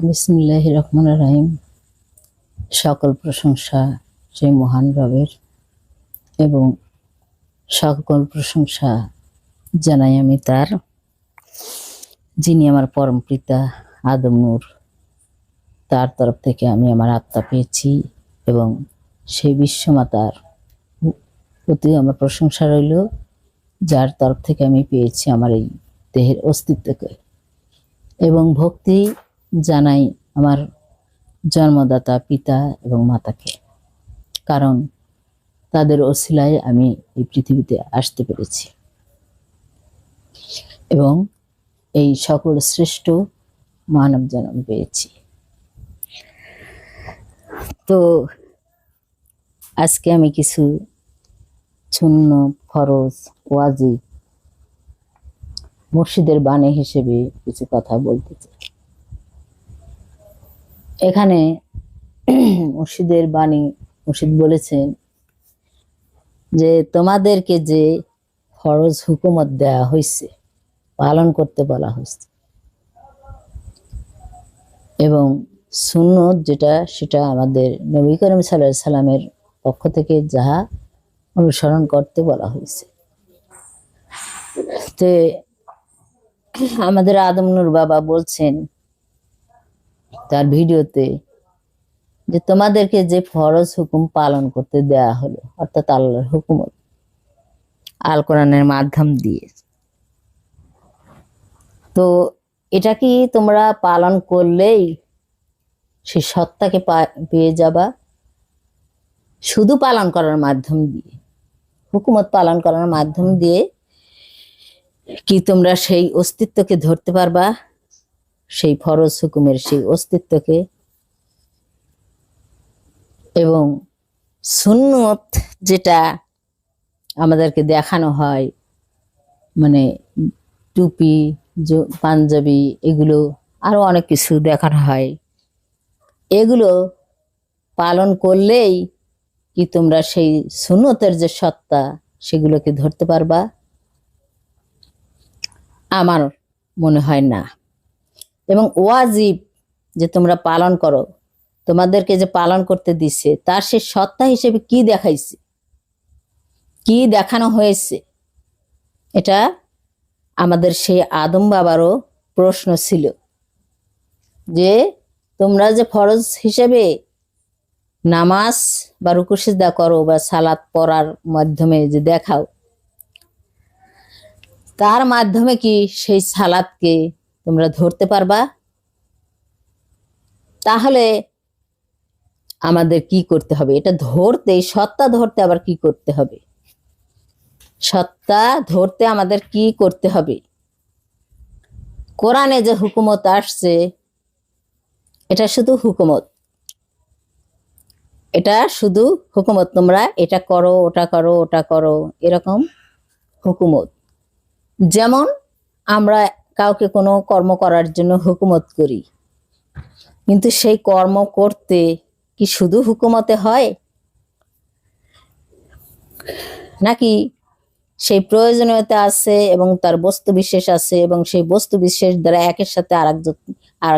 বিসমিল্লাহির রহমানির রহিম। সকল প্রশংসা সেই মহান রবের এবং সকল প্রশংসা জানাই আমি তার, যিনি আমার পরম পিতা আদম নূর। তার তরফ থেকে আমি আমার আত্মা পেয়েছি এবং সেই বিশ্বমাতার প্রতি আমার প্রশংসা রইল, যার তরফ থেকে আমি পেয়েছি আমার এই দেহের অস্তিত্বকে। এবং ভক্তি জানাই আমার জন্মদাতা পিতা এবং মাতাকে, কারণ তাদের ওসিলায় আমি এই পৃথিবীতে আসতে পেরেছি এবং এই সকল শ্রেষ্ঠ মানব জন্ম পেয়েছি। তো আজকে আমি কিছু সুন্নত, ফরজ, ওয়াজিব, মুর্শিদের বাণী হিসেবে কিছু কথা বলতে চাই। এখানে মুর্শিদের বাণী, মুর্শিদ বলেছেন যে তোমাদেরকে যে ফরজ হুকুমত দেয়া হয়েছে পালন করতে বলা হয়েছে, এবং সুন্নত যেটা সেটা আমাদের নবী করিম সাল্লাল্লাহু আলাইহি সাল্লামের পক্ষ থেকে যাহা অনুসরণ করতে বলা হয়েছে। তো আমাদের আদম নূর বাবা বলছেন তার ভিডিওতে যে তোমাদেরকে যে ফরজ হুকুম পালন করতে দেয়া হলো, অর্থাৎ আল্লাহর হুকুমত আল কোরআনের মাধ্যম দিয়ে, তো এটা কি তোমরা পালন করলেই সেই সত্তাকে পেয়ে যাবা? শুধু পালন করার মাধ্যম দিয়ে, হুকুমত পালন করার মাধ্যম দিয়ে কি তোমরা সেই অস্তিত্বকে ধরতে পারবা, সেই ফরজ হুকুমের সেই অস্তিত্বকে? এবং সুন্নত যেটা আমাদেরকে দেখানো হয়, মানে টুপি, পাঞ্জাবি, এগুলো আরো অনেক কিছু দেখানো হয়, এগুলো পালন করলেই কি তোমরা সেই সুন্নতের যে সত্তা সেগুলোকে ধরতে পারবা? আমার মনে হয় না। এবং ওয়াজিব যে তোমরা পালন করো, তোমাদেরকে যে পালন করতে দিছে তার সে সত্তা হিসেবে কি দেখাইছে, কি দেখানো হয়েছে, এটা আমাদের সেই আদম বাবারও প্রশ্ন ছিল যে তোমরা যে ফরজ হিসেবে নামাজ বা রুকু সিজদা করো বা সালাত পড়ার মাধ্যমে যে দেখাও, তার মাধ্যমে কি সেই সালাতকে তোমরা ধরতে পারবা? তাহলে আমাদের কি করতে হবে? এটা ধরতে, সত্তা ধরতে আবার কি করতে হবে? সত্তা ধরতে আমাদের কি করতে হবে? কোরআনে যে হুকুমত আসছে এটা শুধু হুকুমত, এটা শুধু হুকুমত, তোমরা এটা করো, ওটা করো, ওটা করো, এরকম হুকুমত। যেমন আমরা কাউকে কোনো কর্ম করার জন্য হুকুমত করি, কিন্তু সেই কর্ম করতে কি শুধু হুকুমতে হয়, নাকি সেই প্রয়োজনীয়তা আছে এবং তার বস্তু বিশেষ আছে, এবং সেই বস্তু বিশেষ দ্বারা একের সাথে আর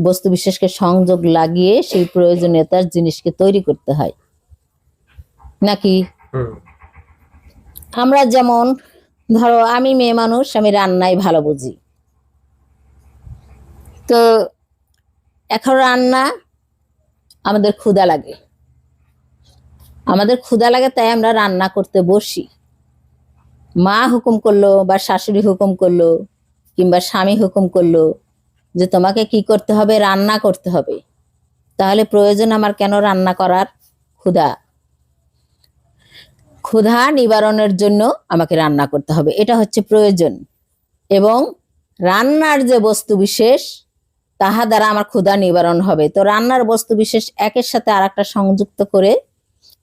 বস্তু বিশেষকে সংযোগ লাগিয়ে সেই প্রয়োজনীয়তার জিনিসকে তৈরি করতে হয়? নাকি আমরা যেমন ধরো আমি মেয়ে মানুষ, আমি রান্নাই ভালো বুঝি, তো এখন রান্না আমাদের ক্ষুধা লাগে, তাই আমরা রান্না করতে বসি। মা হুকুম করলো বা শাশুড়ি হুকুম করলো কিংবা স্বামী হুকুম করলো যে তোমাকে কি করতে হবে, রান্না করতে হবে, তাহলে প্রয়োজন আমার কেন রান্না করার? ক্ষুধা নিবারণের জন্য আমাকে রান্না করতে হবে, এটা হচ্ছে প্রয়োজন। এবং রান্নার যে বস্তু বিশেষ তাহা দ্বারা আমার ক্ষুধা নিবারণ হবে, তো রান্নার বস্তু বিশেষ একের সাথে আর একটা সংযুক্ত করে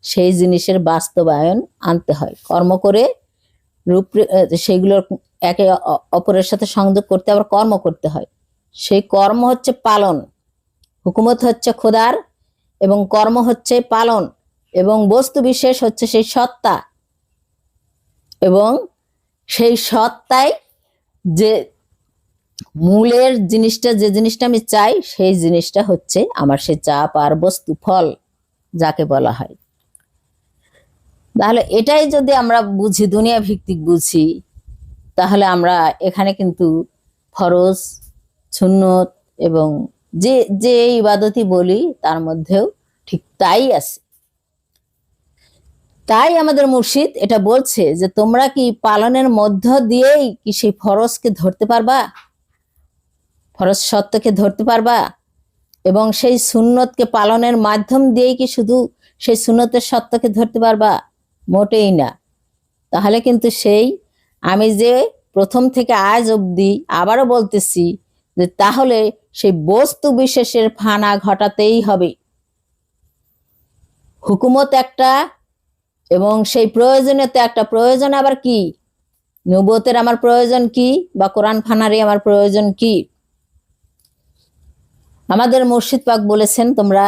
সেই জিনিসের বাস্তবায়ন আনতে হয়, কর্ম করে রূপ সেগুলোর একে অপরের সাথে সংযোগ করতে আবার কর্ম করতে হয়। সেই কর্ম হচ্ছে পালন, হুকুমত হচ্ছে খোদার এবং কর্ম হচ্ছে পালন, এবং বস্তু বিশেষ হচ্ছে সেই সত্তা, এবং সেই সত্তাই যে মূলের জিনিসটা, যে জিনিসটা আমি চাই সেই জিনিসটা হচ্ছে আমার সে চাপ আর বস্তু, ফল যাকে বলা হয়। তাহলে এটাই যদি আমরা বুঝি, দুনিয়া ভিত্তিক বুঝি, তাহলে আমরা এখানে কিন্তু ফরজ, সুন্নত এবং যে যে ইবাদতই বলি তার মধ্যেও ঠিক তাই আছে। তাই আমাদের মুর্শিদ এটা বলছে যে তোমরা কি পালনের মধ্য দিয়েই কি সেই ফরজকে ধরতে পারবা, ফরজ সত্যকে ধরতে পারবা, এবং সেই সুন্নতকে পালনের মাধ্যম দিয়েই কি শুধু সেই সুন্নতের সত্যকে ধরতে পারবা? মোটেই না। তাহলে কিন্তু সেই আমি যে প্রথম থেকে আজ অবধি আবারও বলতেছি যে তাহলে সেই বস্তু বিশেষের ফানা ঘটাতেই হবে। হুকুমত একটা এবং সেই প্রয়োজনীয়তা একটা। প্রয়োজন আবার কি? নবুয়তের আমার প্রয়োজন কি, বা কোরআন ফানারই আমার প্রয়োজন কি? আমাদের মুর্শিদ পাক বলেছেন তোমরা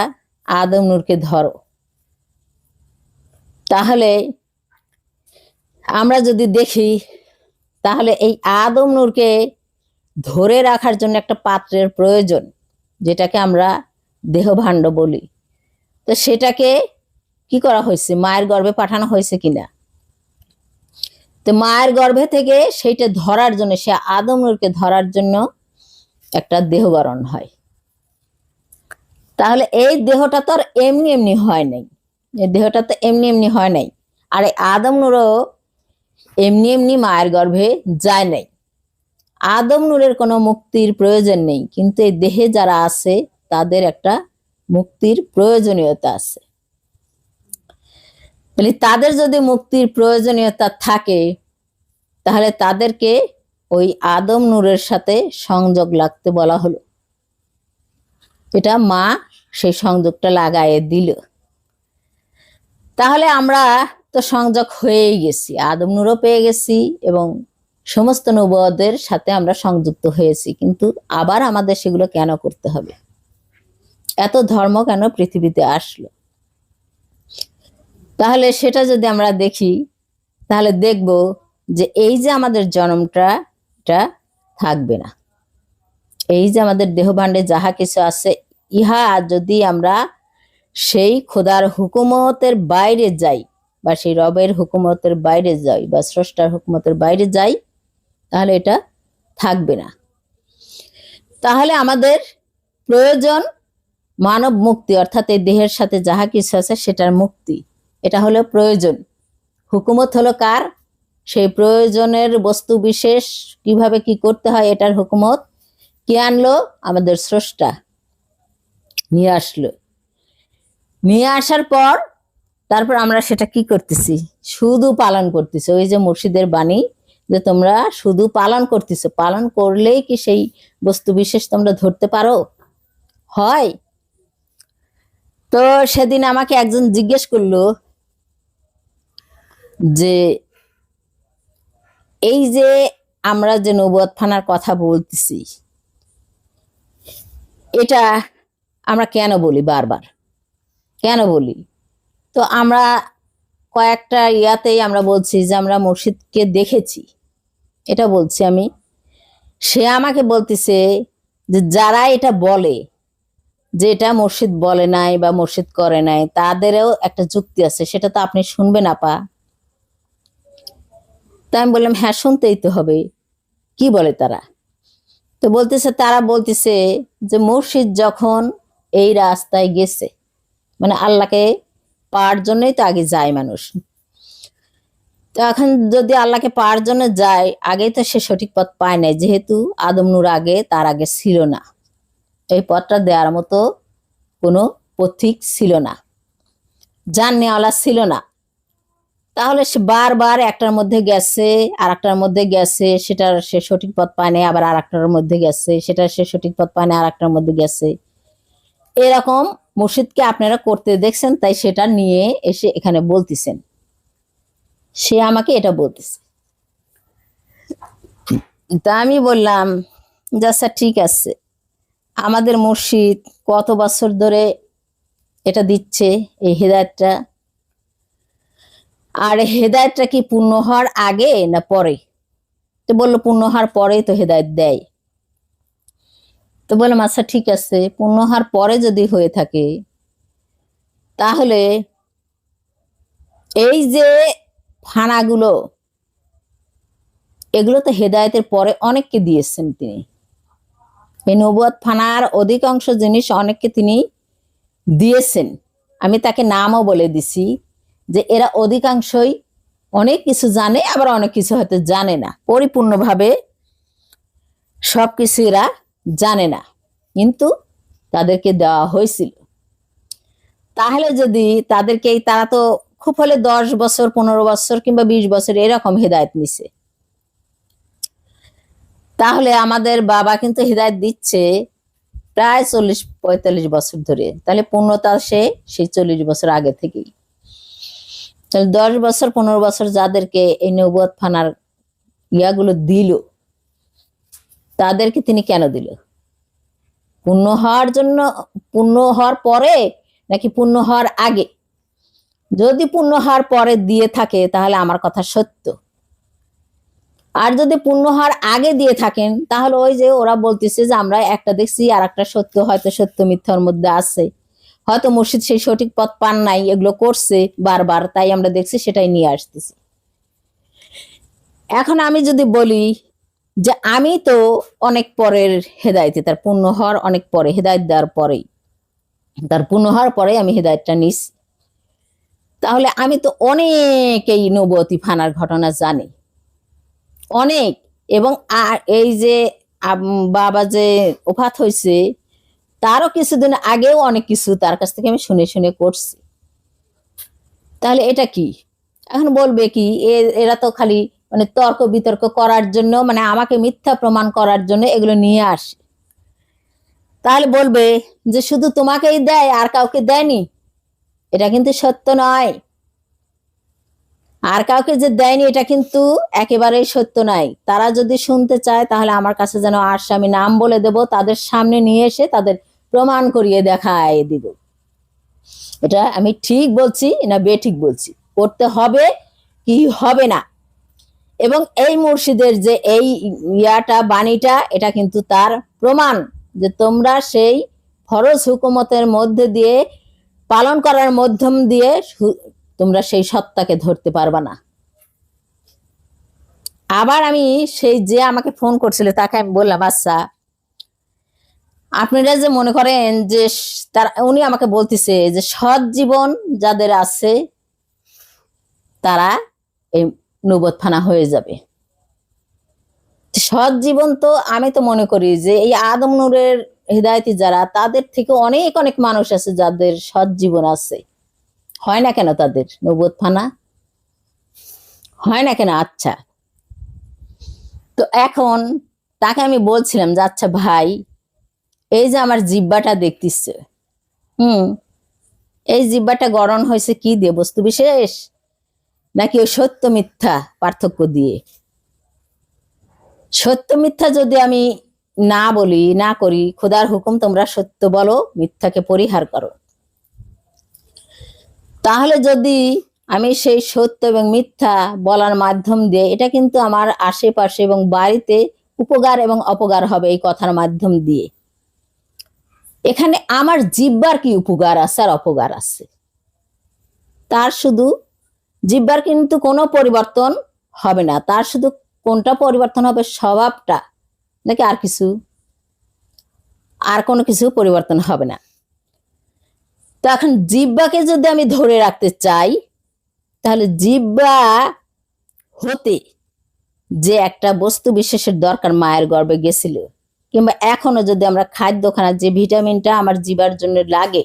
আদম নূরকে ধরো। তাহলে আমরা যদি দেখি, তাহলে এই আদম নূরকে ধরে রাখার জন্য একটা পাত্রের প্রয়োজন, যেটাকে আমরা দেহভাণ্ড বলি। তো সেটাকে কি করা হয়েছে? মায়ের গর্ভে পাঠানো হয়েছে কিনা? তো মায়ের গর্ভে থেকে সেইটা ধরার জন্য, সে আদম নূরকে ধরার জন্য একটা দেহ গঠন হয়। তাহলে এই দেহটা তো আর এমনি এমনি হয় নাই, এই দেহটা তো এমনি এমনি হয় নাই। আর এই আদম নূরও এমনি এমনি মায়ের গর্ভে যায় নাই। আদম নূরের কোনো মুক্তির প্রয়োজন নেই, কিন্তু এই দেহে যারা আছে তাদের একটা মুক্তির প্রয়োজনীয়তা আছে। তাহলে তাদের যদি মুক্তির প্রয়োজনীয়তা থাকে, তাহলে তাদেরকে ওই আদম নূরের সাথে সংযোগ লাগতে বলা হলো। এটা মা সেই সংযোগটা লাগায়ে দিল। তাহলে আমরা তো সংযোগ হয়েই গেছি, আদম নূরও পেয়ে গেছি এবং সমস্ত নবুয়তের সাথে আমরা সংযুক্ত হয়েছি। কিন্তু আবার আমাদের সেগুলো কেন করতে হবে? এত ধর্ম কেন পৃথিবীতে আসলো? তাহলে সেটা যদি আমরা দেখি, তাহলে দেখব যে এই যে আমাদের জন্মটা, এটা থাকবে না। এই যে আমাদের দেহভাণ্ডে যাহা কিছু আছে, ইহা যদি আমরা সেই খোদার হুকুমতের বাইরে যাই, বা সেই রবের হুকুমতের বাইরে যাই, বা স্রষ্টার হুকুমতের বাইরে যাই, তাহলে এটা থাকবে না। তাহলে আমাদের প্রয়োজন মানব মুক্তি, অর্থাৎ এই দেহের সাথে যাহা কিছু আছে সেটার মুক্তি। এটা হলো প্রয়োজন। হুকুমত হলো কার? সেই প্রয়োজনের বস্তু বিশেষ কিভাবে কি করতে হয়, এটার হুকুমত কে আনলো? আমাদের স্রষ্টা নিয়ে আসলো। নিয়ে আসার পর তারপর আমরা সেটা কি করতেছি? শুধু পালন করতেছি। ওই যে মুর্শিদের বাণী, যে তোমরা শুধু পালন করতেছো। পালন করলেই কি সেই বস্তু বিশেষ তোমরা ধরতে পারো? হয়? তো সেদিন আমাকে একজন জিজ্ঞেস করলো যে এই যে আমরা যে নবুয়ত ফানার কথা বলতেছি, এটা আমরা কেন বলি বারবার, কেন বলি? তো আমরা কয়েকটা ইয়াতেই আমরা বলছি যে আমরা মুর্শিদকে দেখেছি, এটা বলছি আমি। সে আমাকে বলতেছে যে যারা এটা বলে যে এটা মুর্শিদ বলে নাই বা মুর্শিদ করে নাই, তাদেরও একটা যুক্তি আছে, সেটা তো আপনি শুনবেন আপা। তাই আমি বললাম হ্যাঁ, শুনতেই তো হবে। কি বলে তারা? তো বলতেছে, তারা বলতেছে যে মুর্শিদ যখন এই রাস্তায় গেছে, মানে আল্লাহকে পাওয়ার জন্যই তো আগে যায় মানুষ। তো এখন যদি আল্লাহকে পাওয়ার জন্য যায়, আগেই তো সে সঠিক পথ পায় নাই, যেহেতু আদম নূর আগে, তার আগে ছিল না। এই পথটা দেওয়ার মতো কোনো পথিক ছিল না, জাননেওয়ালা ছিল না। তাহলে সে বারবার একটার মধ্যে গেছে, আর একটার মধ্যে গেছে, সেটার সে সঠিক পথ পায় নাই, আবার আর একটার মধ্যে গেছে, সেটা সে সঠিক পথ পায় না, আর একটার মধ্যে গেছে। এরকম মুর্শিদকে আপনারা করতে দেখছেন, তাই সেটা নিয়ে এসে এখানে বলতেছেন। সে আমাকে এটা বলতেছে। তা আমি বললাম যে আচ্ছা ঠিক আছে, আমাদের মুর্শিদ কত বছর ধরে এটা দিচ্ছে, এই হেদায়েতটা, আর হেদায়েতটা কি পূর্ণ হওয়ার আগে না পরে? তো বললো পূর্ণ হওয়ার পরেই তো হেদায়েত দেয়। তো বললাম আচ্ছা ঠিক আছে, পূর্ণ হওয়ার পরে যদি হয়ে থাকে তাহলে এই যে ফানাগুলো, এগুলো তো হেদায়েতের পরে অনেককে দিয়েছেন তিনি। এই নবুয়ত ফানার অধিকাংশ জিনিস অনেককে তিনি দিয়েছেন। আমি তাকে নামও বলে দিছি যে এরা অধিকাংশই অনেক কিছু জানে, আবার অনেক কিছু হয়তো জানে না, পরিপূর্ণভাবে সবকিছু এরা জানে না, কিন্তু তাদেরকে দেওয়া হয়েছিল। তাহলে যদি তাদেরকে, তারা তো খুব হলে 10 বছর 15 বছর কিংবা 20 বছর এরকম হেদায়েত নিছে, তাহলে আমাদের বাবা কিন্তু হেদায়েত দিচ্ছে প্রায় 40-45 বছর ধরে। তাহলে পূর্ণতা সেই 40 বছর আগে থেকেই। তাহলে 10 বছর 15 বছর যাদেরকে এই নবুয়ত ফানার ইয়াগুলো দিল, তাদেরকে তিনি কেন দিল? পূর্ণ হওয়ার জন্য, পূর্ণ হওয়ার পরে নাকি পূর্ণ হওয়ার আগে? যদি পূর্ণ হওয়ার পরে দিয়ে থাকে তাহলে আমার কথা সত্য, আর যদি পূর্ণ হওয়ার আগে দিয়ে থাকেন তাহলে ওই যে ওরা বলতেছে যে আমরা একটা দেখছি আর একটা সত্য, হয়তো সত্য মিথ্যার মধ্যে আছে, হয়তো মুর্শিদ সেই সঠিক পথ পান নাই, এগুলো করছে বারবার, তাই আমরা দেখছি সেটাই নিয়ে আসতেছি। এখন আমি যদি বলি যে আমি তো অনেক পরের হেদায়েতে, তার পূর্ণ হওয়ার অনেক পরে, হেদায়েত দেওয়ার পরেই, তার পূর্ণ হওয়ার পরে আমি হেদায়েতটা নিছি, তাহলে আমি তো অনেক এই নবুয়তি ফানার ঘটনা জানি, অনেক। এবং আর এই যে বাবা যে ওফাত হয়েছে তারও কিছুদিন আগেও অনেক কিছু তার কাছ থেকে আমি শুনে শুনে করছি। তাহলে এটা কি? এখন বলবে কি এরা তো খালি মানে তর্ক বিতর্ক করার জন্য, মানে আমাকে মিথ্যা প্রমাণ করার জন্য এগুলো নিয়ে আসে। তাহলে বলবে যে শুধু তোমাকেই দেয় আর কাউকে দেয়নি, এটা কিন্তু সত্য নয়। আর কাউকে যে দেয়নি এটা কিন্তু একেবারেই সত্য নয়। তারা যদি শুনতে চায় তাহলে আমার কাছে যেন আসে, আমি নাম বলে দেব, তাদের সামনে নিয়ে এসে তাদের প্রমাণ করিয়ে দেখায় দিব এটা আমি ঠিক বলছি না বেঠিক বলছি, করতে হবে কি হবে না। এবং এই মুর্শিদের যে এই ইয়াটা, বাণীটা, এটা কিন্তু তার প্রমাণ যে তোমরা সেই ফরজ হুকুমতের মধ্যে দিয়ে, পালন করার মাধ্যম দিয়ে তোমরা সেই সত্তাকে ধরতে পারবা না। আবার আমি সেই যে আমাকে ফোন করছিল তাকে আমি বললাম আচ্ছা আপনারা যে মনে করেন যে উনি আমাকে বলতেছে যে সৎ জীবন যাদের আছে তারা এই নবুয়ত ফানা হয়ে যাবে। সৎ জীবন তো আমি তো মনে করি যে এই আদম নূরের হিদায়তি যারা, তাদের থেকে অনেক অনেক মানুষ আছে যাদের সৎ জীবন আছে, হয় না কেন তাদের নবুয়ত ফানা হয় না কেন? আচ্ছা, তো এখন তাকে আমি বলছিলাম যে আচ্ছা ভাই, এই যে আমার জিব্বাটা দেখতেছে, এই জিব্বাটা গড়ন হয়েছে কি দিয়ে? বস্তু বিশেষ নাকি ওই সত্য মিথ্যা পার্থক্য দিয়ে? সত্য মিথ্যা যদি আমি না বলি, না করি, খোদার হুকুম তোমরা সত্য বলো, মিথ্যাকে পরিহার করো, তাহলে যদি আমি সেই সত্য এবং মিথ্যা বলার মাধ্যম দিয়ে, এটা কিন্তু আমার আশেপাশে এবং বাড়িতে উপকার এবং অপকার হবে এই কথার মাধ্যম দিয়ে। এখানে আমার জিব্বার কি উপকার আছে আর অপকার আছে? তার শুধু জিব্বার কিন্তু কোনো পরিবর্তন হবে না, তার শুধু কোনটা পরিবর্তন হবে? স্বভাবটা, নাকি আর কিছু? আর কোনো কিছু পরিবর্তন হবে না। তো এখন জিব্বাকে যদি আমি ধরে রাখতে চাই, তাহলে জিব্বা হতে যে একটা বস্তু বিশেষের দরকার মায়ের গর্ভে গেছিল, কিংবা এখনো যদি আমরা খাদ্যখানা যে ভিটামিনটা আমার জিবার জন্য লাগে,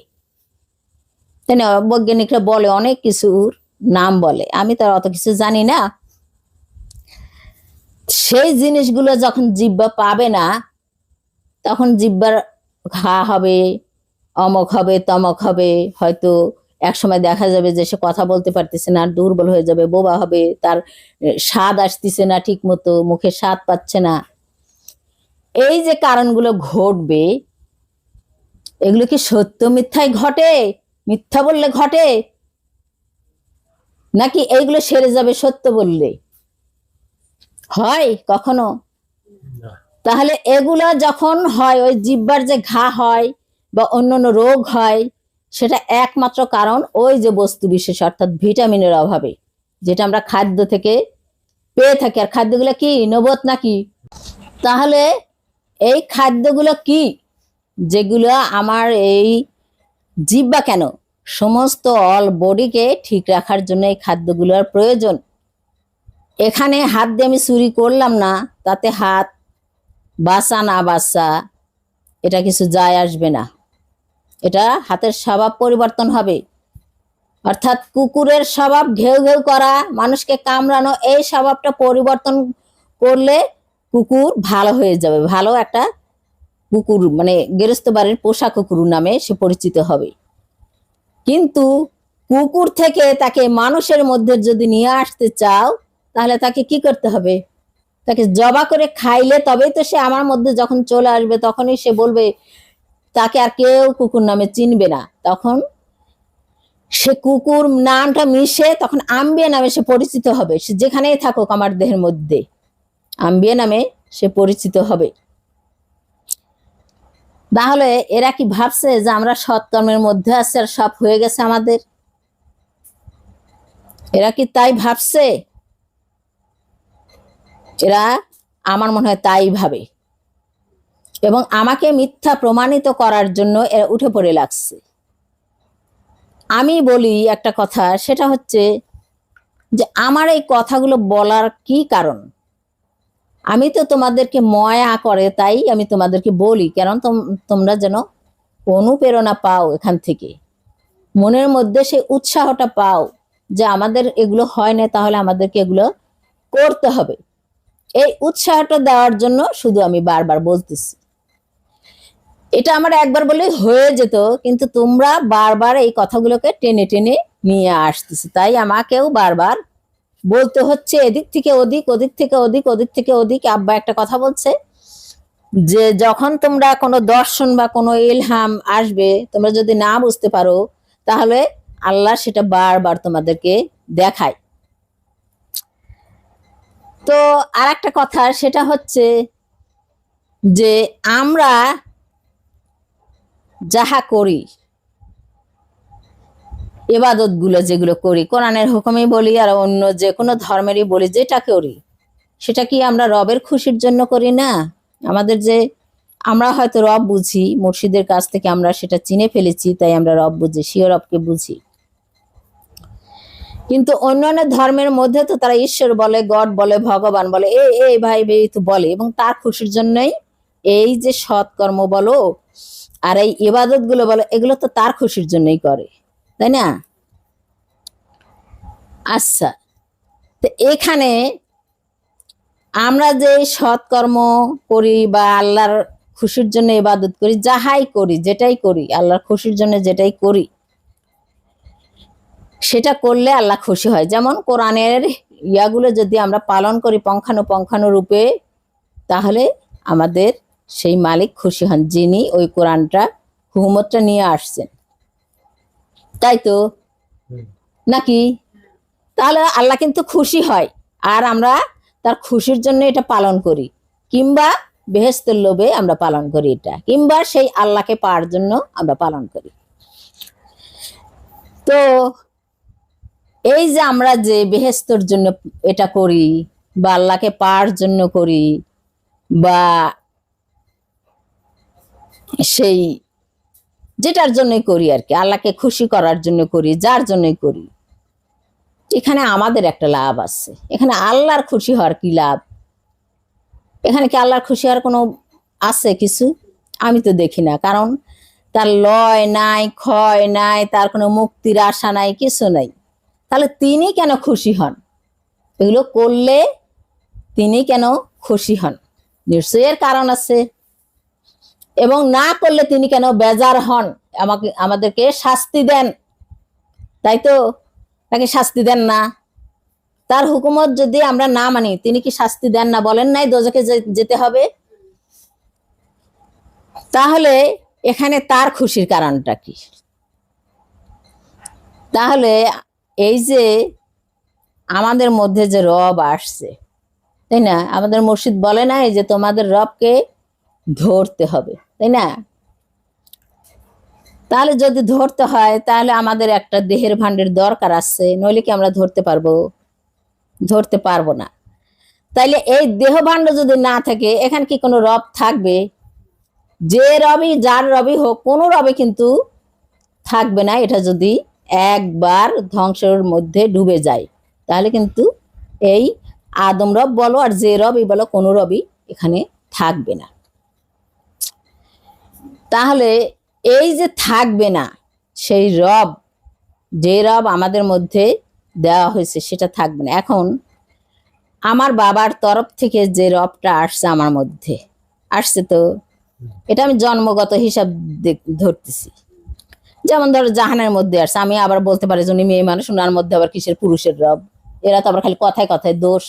তাই না? বৈজ্ঞানিকরা বলে অনেক কিছুর নাম বলে, আমি তার অত কিছু জানি না। সেই জিনিসগুলো যখন জিব্বা পাবে না, তখন জিব্বার ঘা হবে, অমক হবে, তমক হবে, হয়তো একসময় দেখা যাবে যে সে কথা বলতে পারতেছে না, দুর্বল হয়ে যাবে, বোবা হবে, তার স্বাদ আসতেছে না ঠিক মতো, মুখে স্বাদ পাচ্ছে না। এই যে কারণগুলো ঘটবে, এগুলো কি সত্য মিথ্যায় ঘটে? মিথ্যা বললে ঘটে, নাকি এইগুলো সেরে যাবে সত্য বললে? হয় কখনো? তাহলে এগুলা যখন হয়, ওই জিহ্বার যে ঘা হয় বা অন্যান্য রোগ হয়, সেটা একমাত্র কারণ ওই যে বস্তু বিশেষ অর্থাৎ ভিটামিনের অভাবে, যেটা আমরা খাদ্য থেকে পেয়ে থাকি। আর খাদ্যগুলো কি নবত নাকি? তাহলে এই খাদ্যগুলো কি, যেগুলো আমার এই জিহ্বা কেন, সমস্ত অল বডিকে ঠিক রাখার জন্য এই খাদ্যগুলোর প্রয়োজন। এখানে হাত দিয়ে আমি চুরি করলাম না, তাতে হাত বাঁচা না বাঁচা এটা কিছু যায় আসবে না। এটা হাতের স্বভাব পরিবর্তন হবে। অর্থাৎ কুকুরের স্বভাব ঘেউ ঘেউ করা, মানুষকে কামড়ানো, এই স্বভাবটা পরিবর্তন করলে কুকুর ভালো হয়ে যাবে, ভালো একটা কুকুর, মানে গেরস্ত বাড়ির পোষা কুকুর নামে সে পরিচিত হবে। কিন্তু কুকুর থেকে তাকে মানুষের মধ্যে যদি নিয়ে আসতে চাও, তাহলে তাকে কি করতে হবে? তাকে জবা করে খাইলে তবেই তো সে আমার মধ্যে যখন চলে আসবে, তখনই সে বলবে, তাকে আর কেউ কুকুর নামে চিনবে না। তখন সে কুকুর নামটা মিশে তখন আম্বিয়া নামে সে পরিচিত হবে। সে যেখানেই থাকুক আমার দেহের মধ্যে আম্বিয়া নামে সে পরিচিত হবে। তাহলে এরা কি ভাবছে যে আমরা সৎকর্মের মধ্যে আছি আর সব হয়ে গেছে আমাদের? এরা কি তাই ভাবছে? এরা আমার মনে হয় তাই ভাবে, এবং আমাকে মিথ্যা প্রমাণিত করার জন্য এরা উঠে পড়ে লাগছে। আমি বলি একটা কথা, সেটা হচ্ছে যে আমার এই কথাগুলো বলার কি কারণ? আমি তো তোমাদেরকে ময়া করে তাই আমি তোমাদেরকে বলি, কারণ তোমরা যেন অনুপ্রেরণা পাও, এখান থেকে মনের মধ্যে সেই উৎসাহটা পাও যে আমাদের এগুলো হয় না, তাহলে আমাদেরকে এগুলো করতে হবে। এই উৎসাহটা দেওয়ার জন্য শুধু আমি বারবার বলতেছি। এটা আমার একবার বলেই হয়ে যেত, কিন্তু তোমরা বারবার এই কথাগুলোকে টেনে টেনে নিয়ে আসতেছে, তাই আমাকেও বারবার বলতে হচ্ছে। এদিক থেকে ওদিক, ওদিক থেকে ওদিক, ওদিক থেকে ওদিক। আব্বা একটা কথা বলছে যে যখন তোমরা কোনো দর্শন বা কোনো ইলহাম আসবে, তোমরা যদি না বুঝতে পারো, তাহলে আল্লাহ সেটা বারবার তোমাদেরকে দেখায়। তো আর একটা কথা, সেটা হচ্ছে যে আমরা যাহা করি, ইবাদত গুলো যেগুলো করি, কোরআনের হুকুমই বলি আর অন্য যে কোনো ধর্মেরই বলি, যেটা করি সেটা কি আমরা রবের খুশির জন্য করি না? আমাদের যে আমরা হয়তো রব বুঝি, মুর্শিদের কাছ থেকে আমরা সেটা চিনে ফেলেছি, তাই আমরা রব বুঝি, সিও রবকে বুঝি। কিন্তু অন্যান্য ধর্মের মধ্যে তো তারা ঈশ্বর বলে, গড বলে, ভগবান বলে, এই ভাই ভাই তো বলে, এবং তার খুশির জন্যই এই যে সৎকর্ম বলো আর এই ইবাদত গুলো বলো, এগুলো তো তার খুশির জন্যই করে, তাই না? আচ্ছা, তো এখানে আমরা যে সৎকর্ম করি বা আল্লাহর খুশির জন্য ইবাদত করি, যাহাই করি, যেটাই করি, আল্লাহর খুশির জন্য যেটাই করি, সেটা করলে আল্লাহ খুশি হয়। যেমন কোরআনের ইয়াগুলো যদি আমরা পালন করি পঙ্খানু রূপে, তাহলে আমাদের সেই মালিক খুশি হন, যিনি ওই কোরআনটা হুকুমতটা নিয়ে আসছেন, তাই তো নাকি? তাহলে আল্লাহ কিন্তু খুশি হয়, আর আমরা তার খুশির জন্য এটা পালন করি, কিংবা বেহেশতের লোভে আমরা পালন করি এটা, কিংবা সেই আল্লাহকে পাওয়ার জন্য আমরা পালন করি। তো এই যে আমরা যে বেহেশতের জন্য এটা করি, বা আল্লাহকে পাওয়ার জন্য করি, বা সেই যেটার জন্যই করি আর কি, আল্লাহকে খুশি করার জন্য করি, যার জন্যই করি, এখানে আমাদের একটা লাভ আছে। এখানে আল্লাহর খুশি হওয়ার কি লাভ? এখানে কি আল্লাহর খুশি হওয়ার কোনো আছে কিছু? আমি তো দেখি না, কারণ তার লয় নাই, ক্ষয় নাই, তার কোনো মুক্তির আশা নাই, কিছু নাই। তাহলে তিনি কেন খুশি হন? এগুলো করলে তিনি কেন খুশি হন? নিশ্চয়ই এর কারণ আছে। এবং না করলে তিনি কেন বেজার হন, আমাদেরকে শাস্তি দেন, তাই তো? তাকে শাস্তি দেন না? তার হুকুমত যদি আমরা না মানি, তিনি কি শাস্তি দেন না? বলেন নাই দোজখে যেতে হবে? তাহলে এখানে তার খুশির কারণটা কি? তাহলে এই যে আমাদের মধ্যে যে রব আসছে, তাই না? আমাদের মুর্শিদ বলে না যে তোমাদের রবকে ধরতে হবে, তাই না? তাহলে যদি ধরতে হয় তাহলে আমাদের একটা দেহের ভাণ্ডের দরকার আছে, নইলে কি আমরা ধরতে পারবো? ধরতে পারবো না। তাইলে এই দেহ ভাণ্ড যদি না থাকে, এখানে কি কোনো রব থাকবে? যে রবি, যার রবি হোক, কোনো রবে কিন্তু থাকবে না। এটা যদি একবার ধ্বংসের মধ্যে ডুবে যায়, তাহলে কিন্তু এই আদম রব বলো আর যে রবই বলো, কোনো রবই এখানে থাকবে না। তাহলে এই যে থাকবে না, সেই রব, যে রব আমাদের মধ্যে দেওয়া হয়েছে সেটা থাকবে না। এখন আমার বাবার তরফ থেকে যে রবটা আসছে আমার মধ্যে আসছে, তো এটা আমি জন্মগত হিসাব ধরতেছি। যেমন ধরো জাহানের মধ্যে আসছে, আমি আবার বলতে পারি যে উনি মেয়ে মানুষ, ওনার মধ্যে আবার কিসের পুরুষের রব? এরা তো আবার খালি কথায় কথায় দোষ।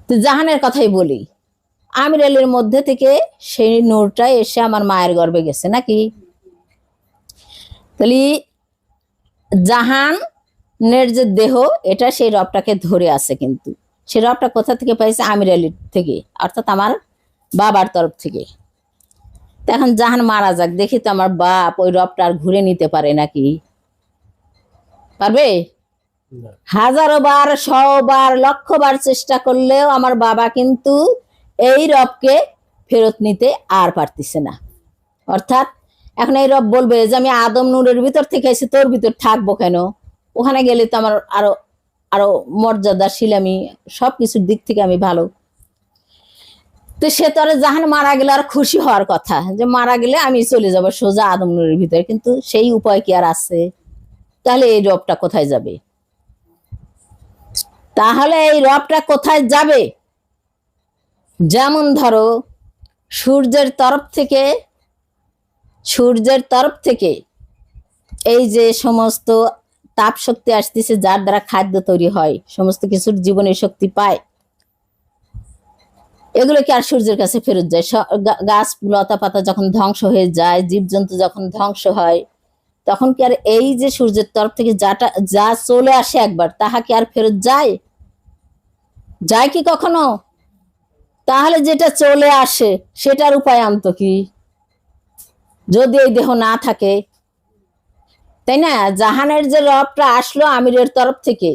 তো জাহানের কথাই বলি, আমির আলীর মধ্যে থেকে সেই নূরটা এসে আমার মায়ের গর্ভে গেছে নাকি? তাহলে জাহানের যে দেহ, এটা সেই রবটাকে ধরে আছে, কিন্তু সেই রবটা কোথা থেকে পাইছে? আমির আলীর থেকে, অর্থাৎ আমার বাবার তরফ থেকে। এখন জাহান মারা যাক, দেখি তো আমার বাপ ওই রবটা আর ঘুরে নিতে পারে নাকি? পারবে? হাজারো বার, 100 বার, 1,00,000 বার চেষ্টা করলেও আমার বাবা কিন্তু এই রবকে ফেরত নিতে আর পারতেছে না। অর্থাৎ এখন এই রব বলবে যে আমি আদম নূরের ভিতর থেকে এসে তোর ভিতর থাকবো কেন? ওখানে গেলে তো আমার আরো আরো মর্যাদাশীল, আমি সবকিছুর দিক থেকে আমি ভালো। তো সে তো আর জাহান মারা গেলে আর খুশি হওয়ার কথা, যে মারা গেলে আমি চলে যাব সোজা আদম নূরের ভিতরে, কিন্তু সেই উপায় কি আর আছে? তাহলে এই রবটা কোথায় যাবে? তাহলে এই রবটা কোথায় যাবে? যেমন ধরো সূর্যের তরফ থেকে এই যে সমস্ত তাপ শক্তি আসতেছে, যার দ্বারা খাদ্য তৈরি হয়, সমস্ত কিছুর জীবনের শক্তি পায়, এগুলো কি আর সূর্যের কাছে ফেরত যায়? গাছ লতা পাতা যখন ধ্বংস হয়ে যায়, জীবজন্তু যখন ধ্বংস হয়, তখন কি আর এই যে সূর্যের তরফ থেকে যা চলে আসে একবার, তাহা কি আর ফেরত যায়? যায় কি কখনো? তাহলে যেটা চলে আসে সেটার উপায় আনত কি, যদি এই দেহ না থাকে? তাই না? জাহানের যে রবটা আসলো আমিরের তরফ থেকে,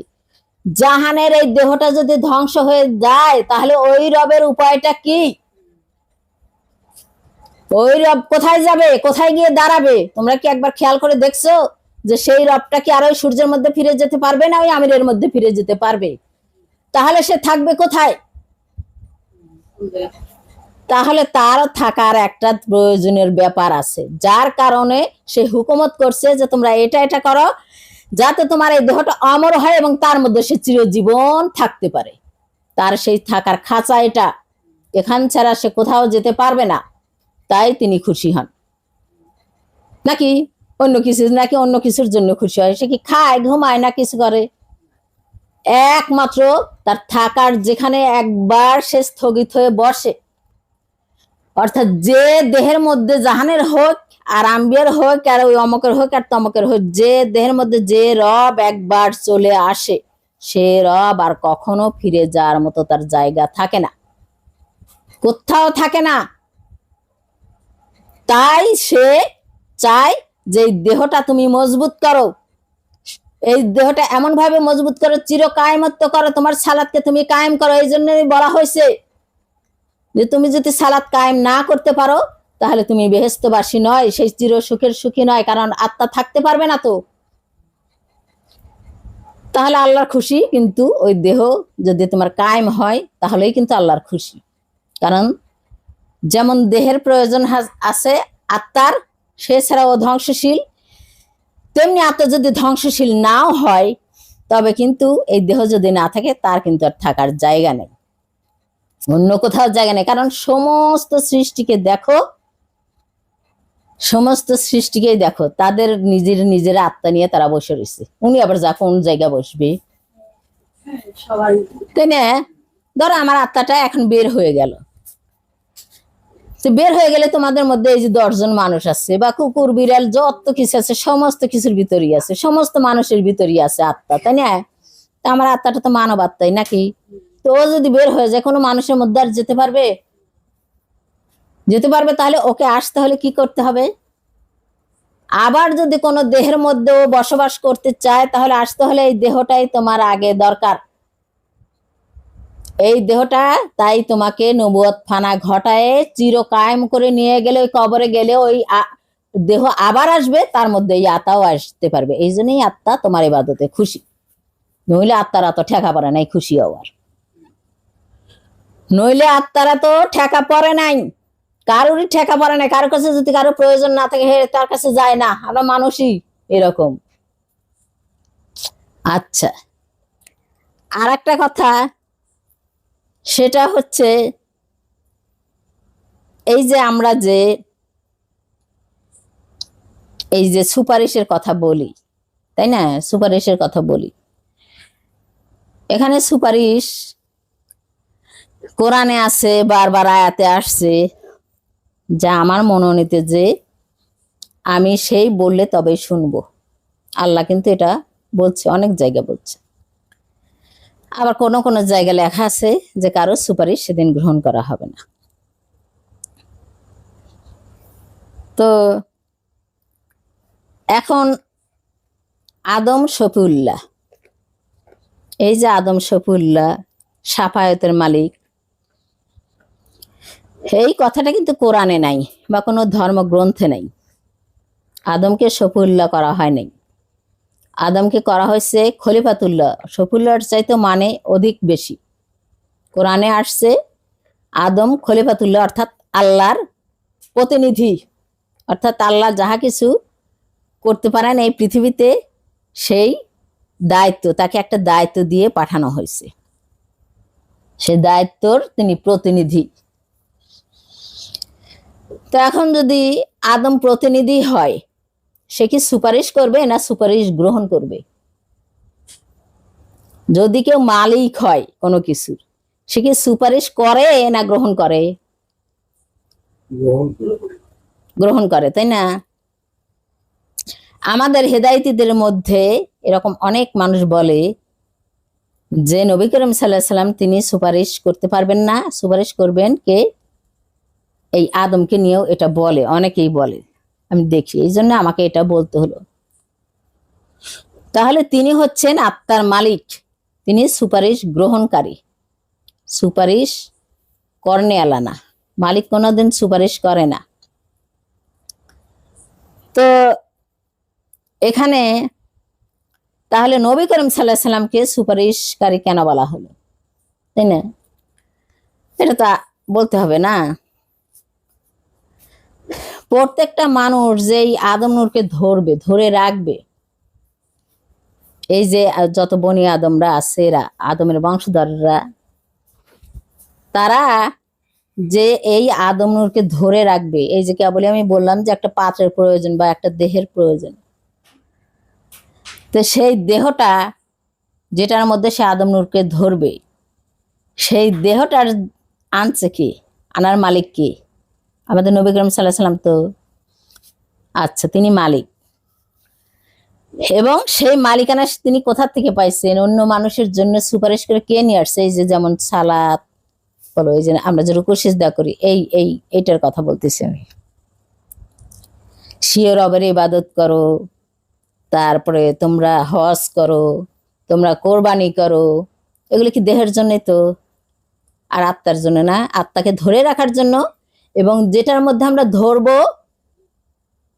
জাহানের এই দেহটা যদি ধ্বংস হয়ে যায়, তাহলে ওই রবের উপায়টা কি? ওই রব কোথায় যাবে? কোথায় গিয়ে দাঁড়াবে? তোমরা কি একবার খেয়াল করে দেখছো যে সেই রবটা কি আর ওই সূর্যের মধ্যে ফিরে যেতে পারবে না ওই আমিরের মধ্যে ফিরে যেতে পারবে? তাহলে সে থাকবে কোথায়? তাহলে তার থাকার একটা প্রয়োজনের ব্যাপার আছে, যার কারণে সে হুকুমত করছে যে তোমরা এটা এটা করো, যাতে তোমার এই দেহটা অমর হয় এবং তার মধ্যে সে চিরজীবন থাকতে পারে। তার সেই থাকার খাঁচা এটা, এখান ছাড়া সে কোথাও যেতে পারবে না। তাই তিনি খুশি হন। নাকি অন্য কিছুর জন্য খুশি হয়? সে কি খায়, ঘুমায়, না কিছু করে? একমাত্র তার থাকার যেখানে একবার সে স্থগিত হয়ে বসে, অর্থাৎ যে দেহের মধ্যে জাহানের হোক আর আম্বিয়ার হোক আর ওই অমকের হোক আর তমকের হোক, যে দেহের মধ্যে যে রব একবার চলে আসে, সে রব আর কখনো ফিরে যাওয়ার মতো তার জায়গা থাকে না, কোথাও থাকে না। তাই সে চায় যে দেহটা তুমি মজবুত করো, এই দেহটা এমন ভাবে মজবুত করো, চির কায়েমত্ব করো, তোমার সালাতকে তুমি কায়েম করো। এই জন্যই বলা হয়েছে যে তুমি যদি সালাত কায়েম না করতে পারো, তাহলে তুমি বেহেশতবাসী নয়, সেই চির সুখের সুখী নয়, কারণ আত্মা থাকতে পারবে না। তো তাহলে আল্লাহর খুশি কিন্তু ওই দেহ যদি তোমার কায়েম হয়, তাহলেই কিন্তু আল্লাহর খুশি। কারণ যেমন দেহের প্রয়োজন আছে আত্মার, সে ছাড়াও ধ্বংসশীল, তেমনি আত্মা যদি ধ্বংসশীল নাও হয়, তবে কিন্তু এই দেহ যদি না থাকে, তার কিন্তু আর থাকার জায়গা নেই, অন্য কোথাও জায়গা নেই। কারণ সমস্ত সৃষ্টিকেই দেখো, তাদের নিজের আত্মা নিয়ে তারা বসে রয়েছে। উনি আবার যা কোন জায়গা বসবে? তাই না? ধরো আমার আত্মাটা এখন বের হয়ে গেল, বের হয়ে গেলে তোমাদের মধ্যে এই যে 10 জন মানুষ আছে, বা কুকুর বিড়াল যত কিছু আছে, সমস্ত কিছুর ভিতরই আছে, সমস্ত মানুষের ভিতরই আছে আত্মা, তাই না? আমার আত্মাটা তো মানব আত্মাই নাকি? তো ও যদি বের হয়ে যায় কোনো মানুষের মধ্যে আর যেতে পারবে? যেতে পারবে? তাহলে ওকে আসতে হলে কি করতে হবে? আবার যদি কোনো দেহের মধ্যে ও বসবাস করতে চায় তাহলে আসতে হলে এই দেহটাই তোমার আগে দরকার। এই দেহটা তাই তোমাকে নবুয়ত ফানা ঘটায় চিরকায়েম করে নিয়ে গেলে ওই কবরে গেলে ওই দেহ আবার আসবে, তার মধ্যে এই আত্মাও আসতে পারবে। এই জন্যই আত্মা তোমার ইবাদতে খুশি, নইলে আত্মারা তো ঠেকা পড়ে নাই খুশি হওয়ার। নইলে আত্মারা তো ঠেকা পড়ে নাই, কারোরই ঠেকা পড়ে নাই। কারোর কাছে যদি কারো প্রয়োজন না থাকে তার কাছে যায় না। আমরা মানুষই এরকম। আচ্ছা, আর একটা কথা, সেটা হচ্ছে এই যে আমরা যে এই যে সুপারিশের কথা বলি, তাই না? সুপারিশের কথা বলি, এখানে সুপারিশ কোরআনে আছে, বারবার আয়াতে আসছে, যা আমার মনোনীত যে আমি সেই বললে তবেই শুনবো। আল্লাহ কিন্তু এটা বলছে, অনেক জায়গায় বলছে। আবার কোনো কোনো জায়গায় লেখা আছে যে কারো সুপারিশ সেদিন গ্রহণ করা হবে না। তো এখন আদম শফিউল্লাহ, এই যে আদম শফিউল্লাহ শাফায়াতের মালিক, এই কথাটা কিন্তু কোরআনে নাই বা কোনো ধর্মগ্রন্থে নাই। আদমকে শফিউল্লাহ করা হয় নাই, আদমকে করা হয়েছে খলিফাতুল্লাহ। শফিউল্লাহর চাইতে মানে অধিক বেশি। কোরআনে আসছে আদম খলিফাতুল্লাহ, অর্থাৎ আল্লাহর প্রতিনিধি, অর্থাৎ আল্লাহ যাহা কিছু করতে পারেন এই পৃথিবীতে সেই দায়িত্ব, তাকে একটা দায়িত্ব দিয়ে পাঠানো হয়েছে, সে দায়িত্বর তিনি প্রতিনিধি। তো এখন যদি আদম প্রতিনিধি হয়, সে কি সুপারিশ করবে না সুপারিশ গ্রহণ করবে? যদি কেউ মালিক হয় কোনো কিছুর, সে কি সুপারিশ করে না গ্রহণ করে? গ্রহণ করে, তাই না? আমাদের হেদায়েতীদের মধ্যে এরকম অনেক মানুষ বলে যে নবী করিম সাল্লাল্লাহু আলাইহি সাল্লাম তিনি সুপারিশ করতে পারবেন না, সুপারিশ করবেন কে? এই আদমকে নিয়েও এটা বলে, অনেকেই বলে, আমি দেখি, এই জন্য আমাকে এটা বলতে হলো। তাহলে তিনি হচ্ছেন আত্মার মালিক, তিনি সুপারিশ গ্রহণকারী, সুপারিশ করনে আলা না। মালিক কোনোদিন সুপারিশ করে না। তো এখানে তাহলে নবী করিম সাল্লাল্লাহু আলাইহি সাল্লামকে সুপারিশকারী কেন বলা হলো, তাই না? এটা তো বলতে হবে না। প্রত্যেকটা মানুষ যে এই আদম নূরকে ধরবে, ধরে রাখবে, এই যে যত বনি আদমরা আছে, এরা আদমের বংশধররা, তারা যে এই আদম নূরকে ধরে রাখবে, এই যে কেবলই আমি বললাম যে একটা পাত্রের প্রয়োজন বা একটা দেহের প্রয়োজন, তো সেই দেহটা যেটার মধ্যে সে আদম নূরকে ধরবে, সেই দেহটার আনছে কি, আনার মালিক কি? আমাদের নবী করিম সাল্লাল্লাহু আলাইহি সাল্লাম। তো আচ্ছা, তিনি মালিক, এবং সেই মালিকানা তিনি কোথা থেকে পাইছেন? অন্য মানুষের জন্য সুপারিশ করে কে নিয়ে আসছে? এই যে যেমন সালাত বলো, এই যে আমরা যে রুকু সিজদা করি, এইটার কথা বলতেছি আমি। স্বীয় রবের ইবাদত করো, তারপরে তোমরা হজ করো, তোমরা কোরবানি করো, এগুলো কি দেহের জন্যই তো, আর আত্মার জন্য না। আত্মাকে ধরে রাখার জন্য, এবং যেটার মধ্যে আমরা ধরবো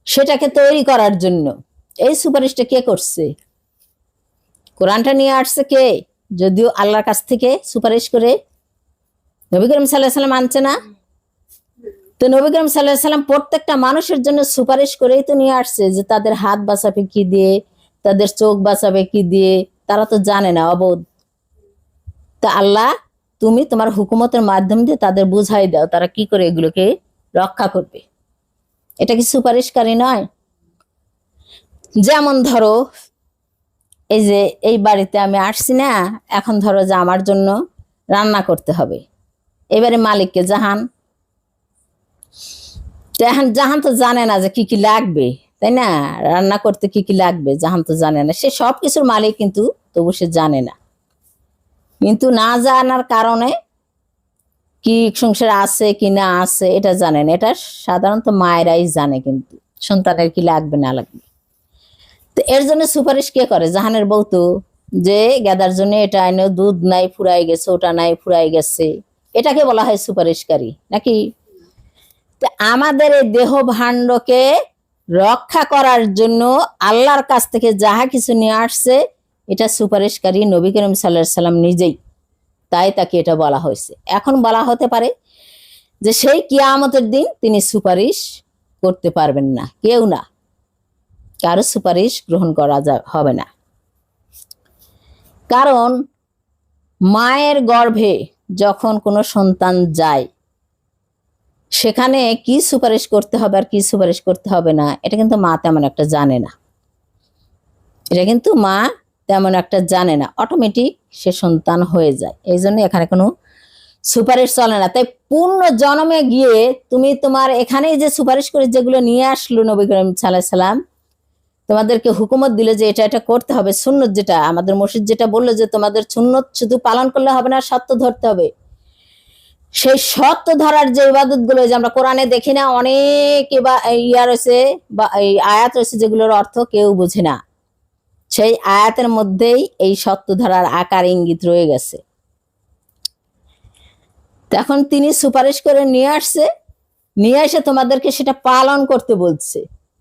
সেটাকে তৈরি করার জন্য। এই সুপারিশটা কে করছে? কোরআনটা নিয়ে আসছে কে? যদিও আল্লাহর কাছ থেকে সুপারিশ করে নবী করিম সাল্লাল্লাহু আলাইহি সাল্লাম আনছে না। তো নবী করিম সাল্লাল্লাহু আলাইহি সাল্লাম প্রত্যেকটা মানুষের জন্য সুপারিশ করেই তো নিয়ে আসছে, যে তাদের হাত বাঁচাবে কি দিয়ে, তাদের চোখ বাঁচাবে কি দিয়ে, তারা তো জানে না, অবোধ। তা আল্লাহ তুমি তোমার হুকুমতের মাধ্যম দিয়ে তাদের বুঝাই দাও তারা কি করে এগুলোকে রক্ষা করবে। এটা কি সুপারিশকারী নয়? যেমন ধরো, এই যে এই বাড়িতে আমি আসছি না, এখন ধরো যে আমার জন্য রান্না করতে হবে, এবারে মালিককে জাহান, জাহান তো জানে না যে কি কি লাগবে, তাই না? রান্না করতে কি কি লাগবে জাহান তো জানে না, সে সব কিছুর মালিক, কিন্তু তবু সে জানে না। কিন্তু না জানার কারণে কি সংসার আছে কি না আছে এটা জানেন, এটা সাধারণত মায়েরাই জানে কিন্তু সন্তানের কি লাগবে না লাগবে। তো এর জন্য সুপারিশ কে করে? জাহানের বউ তো, যে গেদার জন্য এটা আইনো, দুধ নাই ফুরাই গেছে, ওটা নাই ফুরাই গেছে, এটাকে বলা হয় সুপারিশকারী নাকি? তো আমাদের এই দেহ ভাণ্ডকে রক্ষা করার জন্য আল্লাহর কাছ থেকে যাহা কিছু নিয়ে আসছে এটা সুপারিশকারী নবী করিম সাল্লাল্লাহু আলাইহি সাল্লাম নিজেই, তাই তাকে এটা বলা হয়েছে। এখন বলা হতে পারে যে সেই কিয়ামতের দিন তিনি সুপারিশ করতে পারবেন না, কেউ না, কারো সুপারিশ গ্রহণ করা হবে না। কারণ মায়ের গর্ভে যখন কোনো সন্তান যায় সেখানে কি সুপারিশ করতে হবে আর কি সুপারিশ করতে হবে না এটা কিন্তু মা তেমন একটা জানে না, এটা কিন্তু মা তেমন একটা জানে না, অটোমেটিক সে সন্তান হয়ে যায়। এই জন্য এখানে কোনো সুপারিশ চলে না। তাই পূর্ণ জন্মে গিয়ে তুমি তোমার এখানেই যে সুপারিশ করে যেগুলো নিয়ে আসলো নবী করিম সাল্লাল্লাহু আলাইহি সাল্লাম, তোমাদেরকে হুকুমত দিলে যে এটা এটা করতে হবে, সুন্নত যেটা আমাদের মসজিদ যেটা বললো যে তোমাদের সুন্নত শুধু পালন করলে হবে না, সত্য ধরতে হবে। সেই সত্য ধরার যে ইবাদত গুলো যে আমরা কোরআনে দেখি না, অনেক ইয়া রয়েছে বা এই আয়াত রয়েছে যেগুলোর অর্থ কেউ বুঝে না, সেই আয়াতের মধ্যেই এই সত্য ধরার আকার ইঙ্গিত রয়ে গেছে। তখন তিনি সুপারিশ করে নিয়ে আসছে, নিয়ে এসে তোমাদেরকে সেটা পালন করতে বলছে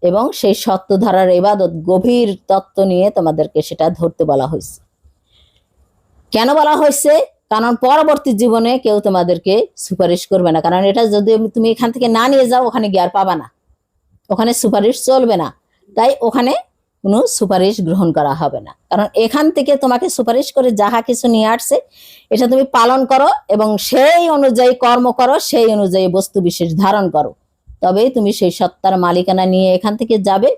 এবং সেই সত্য ধারার ইবাদত গভীর তত্ত্ব নিয়ে তোমাদেরকে সেটা ধরতে বলা হয়েছে। কেন বলা হয়েছে? কারণ পরবর্তী জীবনে কেউ তোমাদেরকে সুপারিশ করবে না, কারণ এটা যদি তুমি এখান থেকে না নিয়ে যাও ওখানে গিয়ে আর পাবা না, ওখানে সুপারিশ চলবে না, তাই ওখানে কোনো সুপারিশ গ্রহণ করা হবে না। কারণ এখান থেকে তোমাকে সুপারিশ করে যাহা কিছু নিয়ে আসছে এটা তুমি পালন করো এবং সেই অনুযায়ী কর্ম করো, সেই অনুযায়ী বস্তু বিশেষ ধারণ করো, তবেই তুমি সেই সত্তার মালিকানা নিয়ে এখান থেকে যাবে,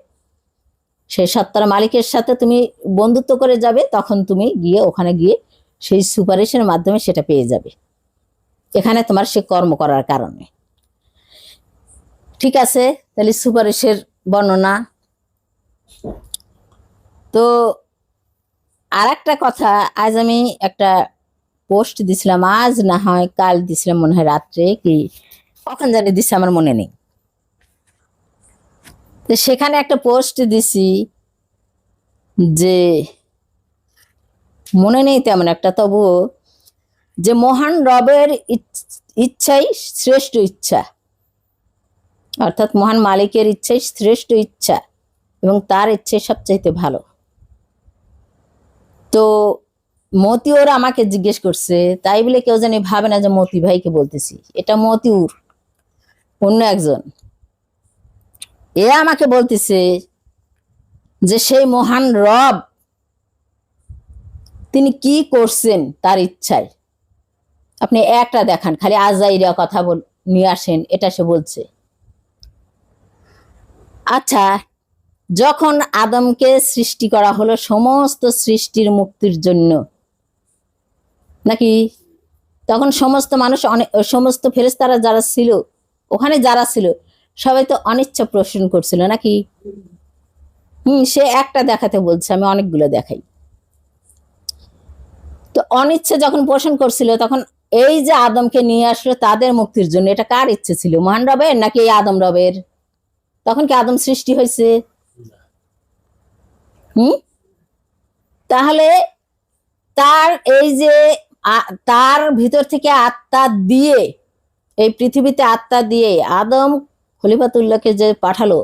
সেই সত্তার মালিকের সাথে তুমি বন্ধুত্ব করে যাবে, তখন তুমি গিয়ে ওখানে গিয়ে সেই সুপারিশের মাধ্যমে সেটা পেয়ে যাবে, এখানে তোমার সে কর্ম করার কারণে। ঠিক আছে, তাহলে সুপারিশের বর্ণনা। তো আর একটা কথা, আজ আমি একটা পোস্ট দিছিলাম, আজ না হয় কাল দিছিলাম, মনে হয় রাত্রে কি কখন জানি দিছি আমার মনে নেই। তো সেখানে একটা পোস্ট দিছি যে মনে নেই তেমন একটা, তবুও যে মহান রবের ইচ্ছাই শ্রেষ্ঠ ইচ্ছা, অর্থাৎ মহান মালিকের ইচ্ছাই শ্রেষ্ঠ ইচ্ছা এবং তার ইচ্ছাই সবচাইতে ভালো। তো মতিউর আমাকে জিজ্ঞেস করছে, তাই বলে কেউ জানি ভাবে না যে মতি ভাইকে বলতেছি, এটা মতিউর অন্য একজন। এ আমাকে বলতেছে যে সেই মহান রব তিনি কি করছেন তার ইচ্ছায়, আপনি একটা দেখান, খালি আজাইরা কথা নিয়ে আসেন, এটা সে বলছে। আচ্ছা, যখন আদমকে সৃষ্টি করা হলো সমস্ত সৃষ্টির মুক্তির জন্য নাকি, তখন সমস্ত মানুষ সমস্ত ফেরেশতারা যারা ছিল ওখানে যারা ছিল সবাই তো অনিচ্ছা পোষণ করছিল নাকি? সে একটা দেখাতে বলছে, আমি অনেকগুলো দেখাই। তো অনিচ্ছা যখন পোষণ করছিল তখন এই যে আদমকে নিয়ে আসলো তাদের মুক্তির জন্য, এটা কার ইচ্ছে ছিল? মহান রবের নাকি এই আদম রবের? তখন কি আদম সৃষ্টি হয়েছে? তাহলে তার এই যে তার ভিতর থেকে আত্মা দিয়ে এই পৃথিবীতে আত্মা দিয়ে আদম খলিফাতুল্লাহকে যে পাঠালো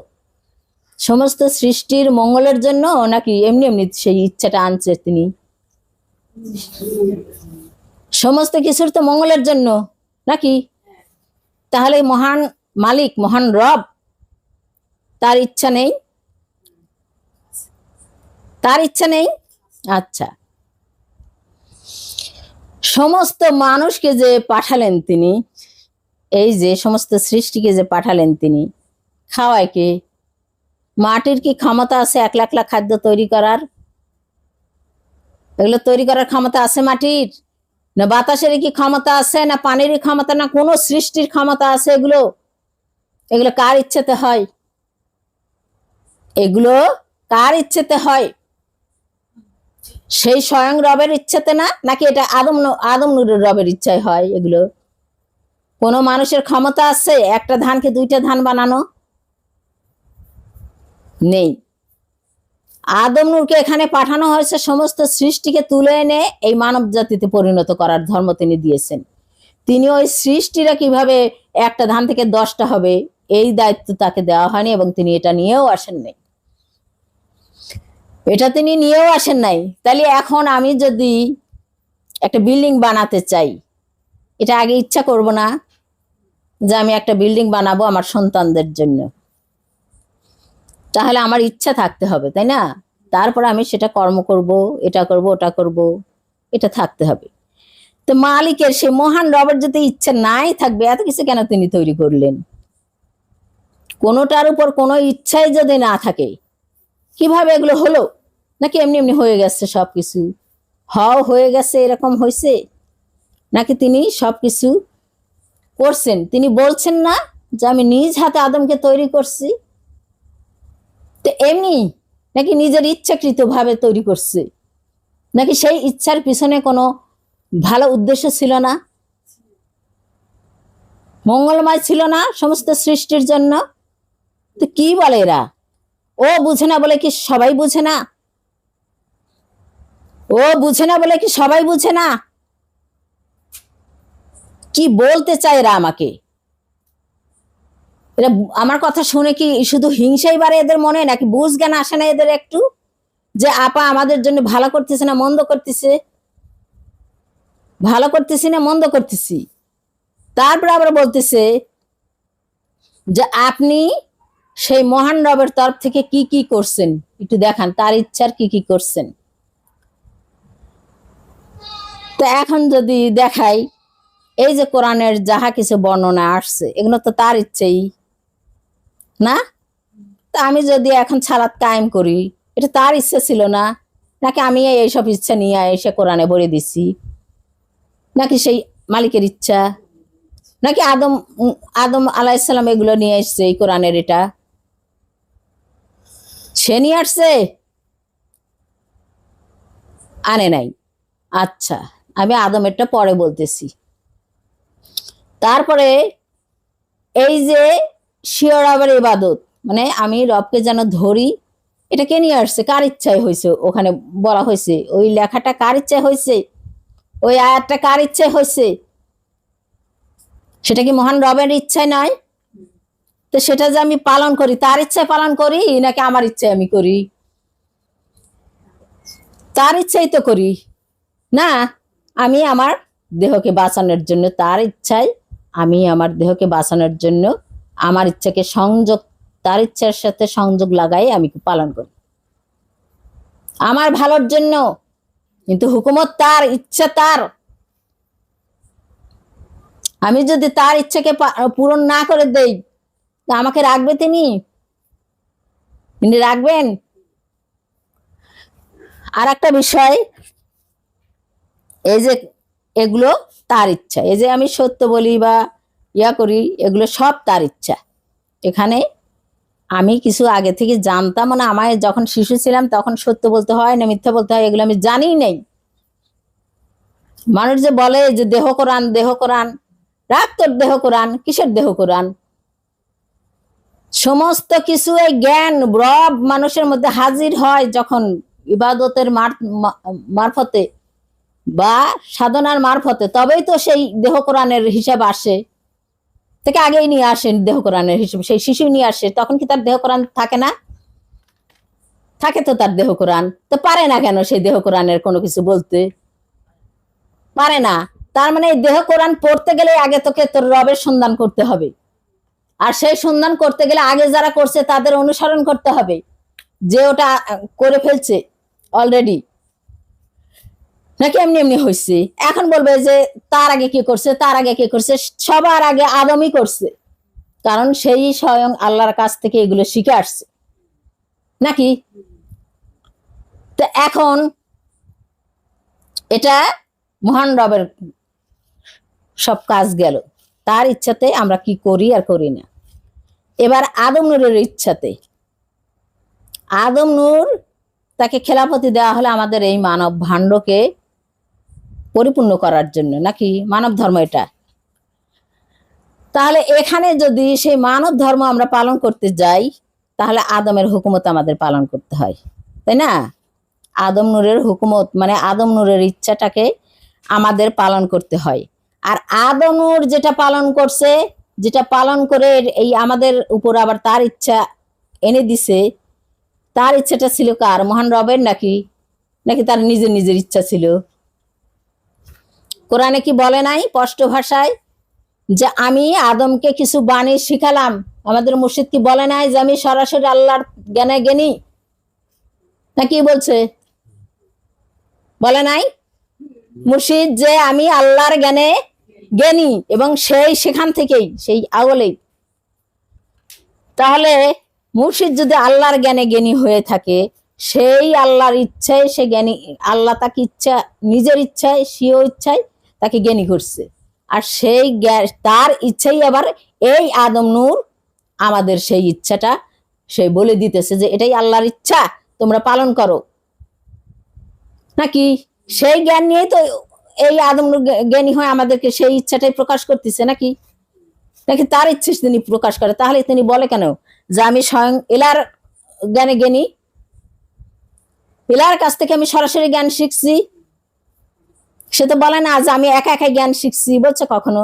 সমস্ত সৃষ্টির মঙ্গলের জন্য নাকি এমনি এমনি সেই ইচ্ছাটা আনছে তিনি? সমস্ত কিছুর তো মঙ্গলের জন্য নাকি? তাহলে মহান মালিক মহান রব তার ইচ্ছা নেই? তার ইচ্ছা নেই? আচ্ছা, সমস্ত মানুষকে যে পাঠালেন তিনি, এই যে সমস্ত সৃষ্টিকে যে পাঠালেন তিনি, খাওয়ায় কে? মাটির কি ক্ষমতা আছে 1 লাখ খাদ্য তৈরি করার? এগুলো তৈরি করার ক্ষমতা আছে মাটির? না বাতাসের কি ক্ষমতা আছে? না পানির ক্ষমতা? না কোনো সৃষ্টির ক্ষমতা আছে? এগুলো এগুলো কার ইচ্ছেতে হয়? এগুলো কার ইচ্ছেতে হয়? সেই স্বয়ং রবের ইচ্ছাতে না, নাকি এটা আদম নূরের রবের ইচ্ছায় হয়? এগুলো কোনো মানুষের ক্ষমতা আছে একটা ধানকে দুইটা ধান বানানো? নেই। আদম নূরকে এখানে পাঠানো হয়েছে সমস্ত সৃষ্টিকে তুলে এনে এই মানব জাতিতে পরিণত করার ধর্ম তিনি দিয়েছেন। তিনি ওই সৃষ্টিরা কিভাবে একটা ধান থেকে 10টা হবে এই দায়িত্ব তাকে দেওয়া হয়নি, এবং তিনি এটা নিয়েও আসেন নাই। তাহলে এখন আমি যদি একটা বিল্ডিং বানাতে চাই, এটা আগে ইচ্ছা করব না যে আমি একটা বিল্ডিং বানাবো আমার সন্তানদের জন্য? তাহলে আমার ইচ্ছা থাকতে হবে, তাই না? তারপর আমি সেটা কর্ম করব, এটা করব, ওটা করব, এটা থাকতে হবে। তো মালিকের সেই মহান রবের যদি ইচ্ছা নাই থাকবে, এত কিছু কেন তিনি তৈরি করলেন? কোনোটার উপর কোনো ইচ্ছাই যদি না থাকে, কিভাবে এগুলো হলো? নাকি এমনি এমনি হয়ে গেছে সবকিছু? হয়ে গেছে, এরকম হয়েছে? নাকি তিনি সবকিছু করছেন? তিনি বলছেন না যে আমি নিজ হাতে আদমকে তৈরি করছি? তো এমনি নাকি নিজের ইচ্ছাকৃত ভাবে তৈরি করছে? নাকি সেই ইচ্ছার পিছনে কোনো ভালো উদ্দেশ্য ছিল না? মঙ্গলময় ছিল না সমস্ত সৃষ্টির জন্য? তো কি বলে এরা? ও বুঝে না বলে কি সবাই বুঝে না? ও বুঝে না বলে কি সবাই বুঝে না? কি বলতে চায় এরা আমাকে? এরা আমার কথা শুনে কি শুধু হিংসাই বাড়ে এদের মনে, নাকি বুঝ জ্ঞান আসে না এদের একটু, যে আপা আমাদের জন্য ভালো করতেছে না মন্দ করতেছে? ভালো করতেছি না মন্দ করতেছি? তারপর আবার বলতেছে যে আপনি সেই মহান রবের তরফ থেকে কি কি করছেন একটু দেখান, তার ইচ্ছার কি কি করছেন। তো এখন যদি দেখাই, এই যে কোরআনের যাহা কিছু বর্ণনা আসছে এগুলো তো তার ইচ্ছেই না? তা আমি যদি এখন সালাত কায়েম করি, এটা তার ইচ্ছা ছিল না? নাকি আমি এইসব ইচ্ছা নিয়ে এসে কোরআনে ভরে দিছি? নাকি সেই মালিকের ইচ্ছা? নাকি আদম আদম আলাইসাল্লাম এগুলো নিয়ে এসছে এই কোরআনের? এটা সে নিয়ে আসছে? আনে নাই। আচ্ছা, আমি আদমেরটা পরে বলতেছি। তারপরে এই যে শিয়র আবার ইবাদত, মানে আমি রবকে যেন ধরি, এটা কে নিয়ে আসছে? কার ইচ্ছায় হয়েছে? ওখানে বলা হয়েছে ওই লেখাটা কার ইচ্ছায় হয়েছে? ওই আয়াতটা কার ইচ্ছায় হয়েছে? সেটা কি মহান রবের ইচ্ছায় নয়? তো সেটা যে আমি পালন করি, তার ইচ্ছায় পালন করি নাকি আমার ইচ্ছায় আমি করি? তার ইচ্ছাই তো করি না? আমি আমার দেহকে বাঁচানোর জন্য, তার ইচ্ছায় আমি আমার দেহকে বাঁচানোর জন্য আমার ইচ্ছাকে সংযোগ, তার ইচ্ছার সাথে সংযোগ লাগাই আমি পালন করি আমার ভালোর জন্য। কিন্তু হুকুমত তার, ইচ্ছা তার। আমি যদি তার ইচ্ছাকে পূরণ না করে দেই, আমাকে রাখবে তিনি? তিনি রাখবেন? আর একটা বিষয়, এই যে এগুলো তার ইচ্ছা, এই যে আমি সত্য বলি বা ইয়া করি, এগুলো সব তার ইচ্ছা। এখানে আমি কিছু আগে থেকে জানতাম না, আমায় যখন শিশু ছিলাম তখন সত্য বলতে হয় না মিথ্যা বলতে হয় এগুলো আমি জানি নাই। মানুষ যে বলে যে দেহ কোরআন, দেহ কোরআন, রাখ তোর দেহ কোরআন। কিসের দেহ কোরআন? সমস্ত কিছু এই জ্ঞান রব মানুষের মধ্যে হাজির হয় যখন ইবাদতের মারফতে বা সাধনার মারফতে, তবেই তো সেই দেহ কোরআনের হিসাব আসে। থেকে আগেই নিয়ে আসেন দেহ কোরআনের হিসাব, সেই শিশু নিয়ে আসে, তখন কি তার দেহ কোরআন থাকে না? থাকে তো তার দেহ কোরআন। তো পারে না কেন সেই দেহ কোরআনের কোনো কিছু বলতে? পারে না। তার মানে এই দেহ কোরআন পড়তে গেলে আগে তোকে তোর রবের সন্ধান করতে হবে, আর সেই সন্ধান করতে গেলে আগে যারা করছে তাদের অনুসরণ করতে হবে, যে ওটা করে ফেলছে অলরেডি। নাকি এমনি এমনি হয়েছে? এখন বলবে যে তার আগে কি করছে, তার আগে কি করছে? সবার আগে আদমই করছে, কারণ সেই স্বয়ং আল্লাহর কাছ থেকে এগুলো শিখে আসছে নাকি? তো এখন এটা মহান রবের সব কাজ গেল, তার ইচ্ছাতে আমরা কি করি আর করি না। এবার আদম নূরের ইচ্ছাতে, আদম নূর তাকে খেলাফতি দেওয়া হলে আমাদের এই মানব ভাণ্ডকে পরিপূর্ণ করার জন্য, নাকি মানব ধর্ম এটা? তাহলে এখানে যদি সেই মানব ধর্ম আমরা পালন করতে যাই, তাহলে আদমের হুকুমত আমাদের পালন করতে হয়, তাই না? আদম নূরের হুকুমত মানে আদম নূরের ইচ্ছাটাকে আমাদের পালন করতে হয়। আর আদম নূর যেটা পালন করছে, যেটা পালন করে এই আমাদের উপর আবার তার ইচ্ছা এনে দিছে, তার ইচ্ছাটা ছিল কার? মহান রবের, নাকি নাকি তার নিজের নিজের ইচ্ছা ছিল? কোরআনে কি বলে নাই স্পষ্ট ভাষায় যে আমি আদমকে কিছু বাণী শিখালাম? আমাদের মুর্শিদ কি বলে নাই যে আমি সরাসরি আল্লাহর জ্ঞানে জ্ঞানী? নাকি বলছে? বলে নাই মুর্শিদ যে আমি আল্লাহর জ্ঞানে জ্ঞানী, এবং সেখান থেকেই সেই আগলেই। তাহলে মুর্শিদ যদি আল্লাহর জ্ঞানে জ্ঞানী হয়ে থাকে, সেই আল্লাহর ইচ্ছায় সে জ্ঞানী, আল্লাহ তাকে ইচ্ছা, নিজের ইচ্ছায় স্বীয় ইচ্ছায় তাকে জ্ঞানী করছে। আর সেই তার ইচ্ছাই আবার এই আদম নূর আমাদের সেই ইচ্ছাটা সে বলে দিতেছে যে এটাই আল্লাহর ইচ্ছা, তোমরা পালন করো। নাকি সেই জ্ঞান নিয়েই তো এই আদম নূর জ্ঞানী হয় আমাদেরকে সেই ইচ্ছাটাই প্রকাশ করতেছে, নাকি নাকি তার ইচ্ছে তিনি প্রকাশ করে? তাহলে তিনি বলে কেন যে আমি স্বয়ং এলার জ্ঞানে জ্ঞানী, এলার কাছ থেকে আমি সরাসরি জ্ঞান শিখছি? সে তো বলে না যে আমি একা একা জ্ঞান শিখছি, বলছে কখনো?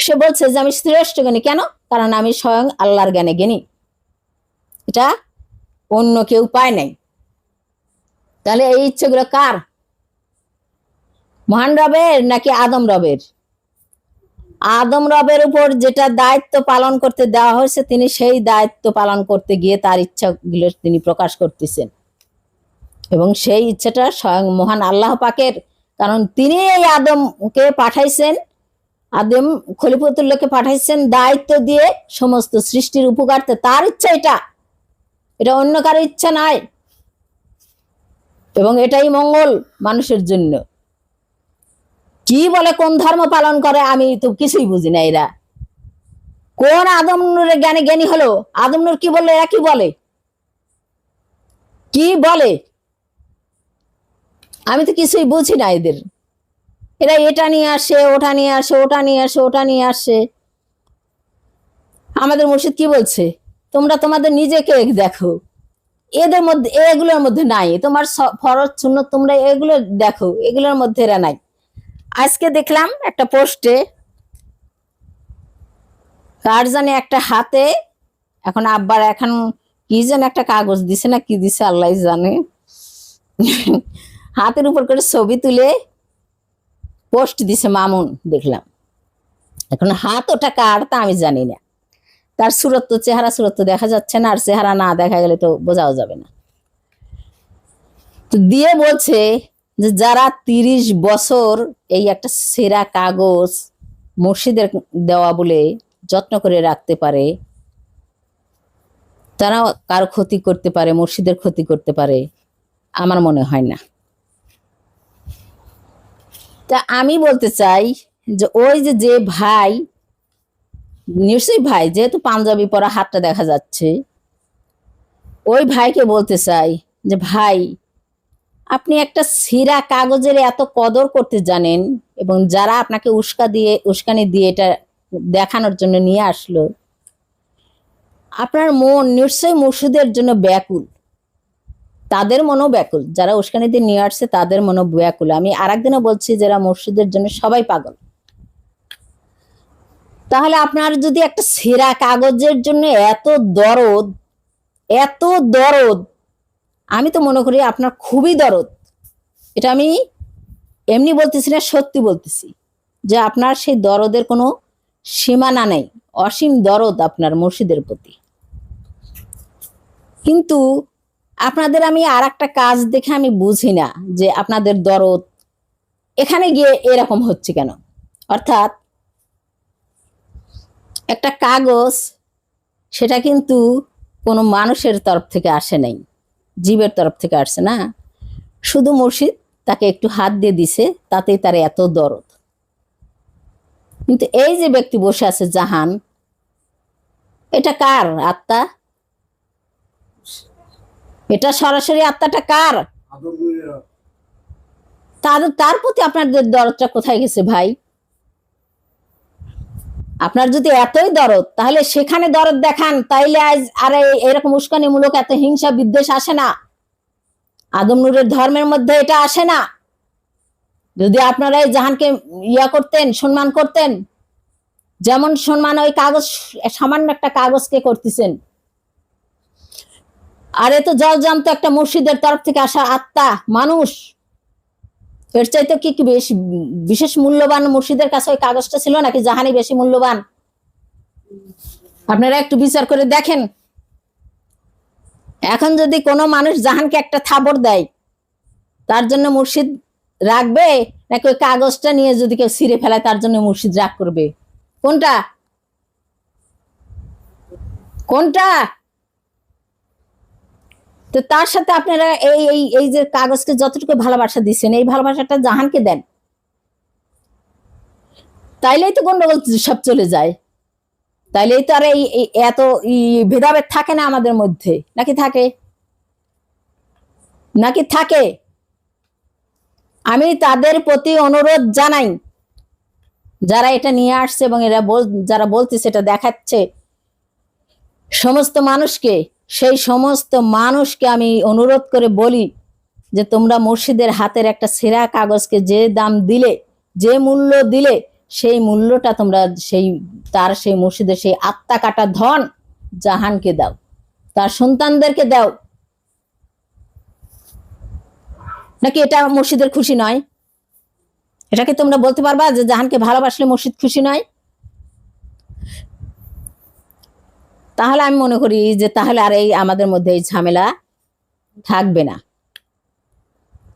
সে বলছে যে আমি শ্রেষ্ঠ জ্ঞানী। কেন? কারণ আমি স্বয়ং আল্লাহর জ্ঞানে জ্ঞানী, এটা অন্য কেউ পায় নাই। তাহলে এই ইচ্ছেগুলো কার? মহান রবের নাকি আদম রবের? আদম রবের উপর যেটা দায়িত্ব পালন করতে দেওয়া হয়েছে, তিনি সেই দায়িত্ব পালন করতে গিয়ে তার ইচ্ছাগুলো তিনি প্রকাশ করতেছেন, এবং সেই ইচ্ছাটা স্বয়ং মহান আল্লাহ পাকের। কারণ তিনি এই আদমকে পাঠাইছেন, আদম খলিফতুল্লাহকে পাঠাইছেন দায়িত্ব দিয়ে সমস্ত সৃষ্টির উপকার্থে। তার ইচ্ছা এটা, এটা অন্য কারো ইচ্ছা নয়, এবং এটাই মঙ্গল মানুষের জন্য। কি বলে কোন ধর্ম পালন করে আমি তো কিছুই বুঝি না। এরা কোন আদম নূরের জ্ঞানে জ্ঞানী হলো? আদম নূর কি বললো? এরা কি বলে? কি বলে আমি তো কিছুই বুঝি না এদের। এরা এটা নিয়ে আসে, ওটা নিয়ে আসে, ওটা নিয়ে আসে, ওটা নিয়ে আসে। আমাদের মুর্শিদ কি বলছে? তোমরা তোমাদের নিজেকে দেখো, এদের মধ্যে, এগুলোর মধ্যে নাই। তোমার ফরজ সুন্নত তোমরা এগুলো দেখো, এগুলোর মধ্যে এরা নাই। আজকে দেখলাম একটা পোস্টে, কার জানে একটা হাতে এখন আব্বার এখন কি যেন একটা কাগজ দিছে না কি দিছে আল্লাহ জানে, হাতের উপর করে ছবি তুলে পোস্ট দিছে মামুন, দেখলাম। এখন হাত ওটা কার তা আমি জানি না, তার সুরত তো, চেহারা সুরত তো দেখা যাচ্ছে না, আর চেহারা না দেখা গেলে তো বোঝাও যাবে না। তো দিয়ে বলছে যে যারা 30 বছর এই একটা সেরা কাগজ মুর্শিদের দেওয়া বলে যত্ন করে রাখতে পারে, তারা কার ক্ষতি করতে পারে, মুর্শিদের ক্ষতি করতে পারে? আমার মনে হয় না। তা আমি বলতে চাই যে ওই যে যে ভাই, নিশ্চয়ই ভাই, যেহেতু পাঞ্জাবি পরা হাতটা দেখা যাচ্ছে, ওই ভাইকে বলতে চাই যে ভাই, আপনি একটা ছিঁড়া কাগজের এত কদর করতে জানেন, এবং যারা আপনাকে উস্কানি দিয়ে এটা দেখানোর জন্য নিয়ে আসলো, আপনার মন নিশ্চয়ই মুর্শিদের জন্য ব্যাকুল, তাদের মনও ব্যাকুল। যারা উস্কানি দিয়ে নিয়ে আসছে তাদের মনও ব্যাকুল। আমি আরেকদিনও বলছি, যারা মুর্শিদের জন্য সবাই পাগল। তাহলে আপনার যদি একটা ছেঁড়া কাগজের জন্য এত দরদ, এত দরদ, আমি তো মনে করি আপনার খুবই দরদ। এটা আমি এমনি বলতেছি না, সত্যি বলতেছি যে আপনার সেই দরদের কোনো সীমানা নেই, অসীম দরদ আপনার মুর্শিদের প্রতি। কিন্তু আপনাদের আমি আর একটা কাজ দেখে আমি বুঝি না যে আপনাদের দরদ এখানে গিয়ে এরকম হচ্ছে কেন। অর্থাৎ একটা কাগজ, সেটা কিন্তু কোনো মানুষের তরফ থেকে আসে নাই, জীবের তরফ থেকে আসছে না, শুধু মুর্শিদ তাকে একটু হাত দিয়ে দিছে, তাতেই তার এত দরদ। কিন্তু এই যে ব্যক্তি বসে আছে জাহান, এটা কার আত্মা? এটা সরাসরি আত্মাটা কার? তার প্রতি আপনাদের দরদটা কোথায় গেছে ভাই? আপনার যদি এতই দরদ, তাহলে সেখানে দরদ দেখান, তাইলে আজ আর এরকম উস্কানিমূলক এত হিংসা বিদ্বেষ আসে না। আদম নূরের ধর্মের মধ্যে এটা আসে না। যদি আপনারা এই জাহানকে ইয়া করতেন, সম্মান করতেন, যেমন সম্মান ওই কাগজ, সামান্য একটা কাগজকে করতেছেন, আর এ তো জলজান্ত একটা মুর্শিদের তরফ থেকে আসা আত্মা মানুষ, এর চাইতে কি কি বেশি বিশেষ মূল্যবান মুর্শিদের কাছে ওই কাগজটা ছিল নাকি জাহানি বেশি মূল্যবান? আপনারা একটু বিচার করে দেখেন। এখন যদি কোনো মানুষ জাহানকে একটা থাবড় দেয়, তার জন্য মুর্শিদ রাখবে, নাকি ওই কাগজটা নিয়ে যদি কেউ ছিঁড়ে ফেলায় তার জন্য মুর্শিদ রাগ করবে? কোনটা কোনটা? তো তার সাথে আপনারা এই এই এই যে কাগজকে যতটুকু ভালোবাসা দিচ্ছেন, এই ভালোবাসাটা জাহানকে দেন, তাইলেই তো গন্ডগোল সব চলে যায়। তাইলেই তো আর এই এত ভেদাভেদ থাকে না আমাদের মধ্যে, নাকি থাকে? নাকি থাকে? আমি তাদের প্রতি অনুরোধ জানাই, যারা এটা নিয়ে আসছে এবং এরা যারা বলতেছে, এটা দেখাচ্ছে সমস্ত মানুষকে, সেই সমস্ত মানুষকে আমি অনুরোধ করে বলি যে তোমরা মুর্শিদের হাতের একটা ছেঁড়া কাগজকে যে দাম দিলে, যে মূল্য দিলে, সেই মূল্যটা তোমরা সেই মুর্শিদের সেই আত্মা কাটা ধন জাহানকে দাও, তার সন্তানদেরকে দাও। নাকি এটা মুর্শিদের খুশি নয়? এটাকে তোমরা বলতে পারবা যে জাহানকে ভালোবাসলে মুর্শিদ খুশি নয়? তাহলে আমি মনে করি যে তাহলে আর এই আমাদের মধ্যে এই ঝামেলা থাকবে না,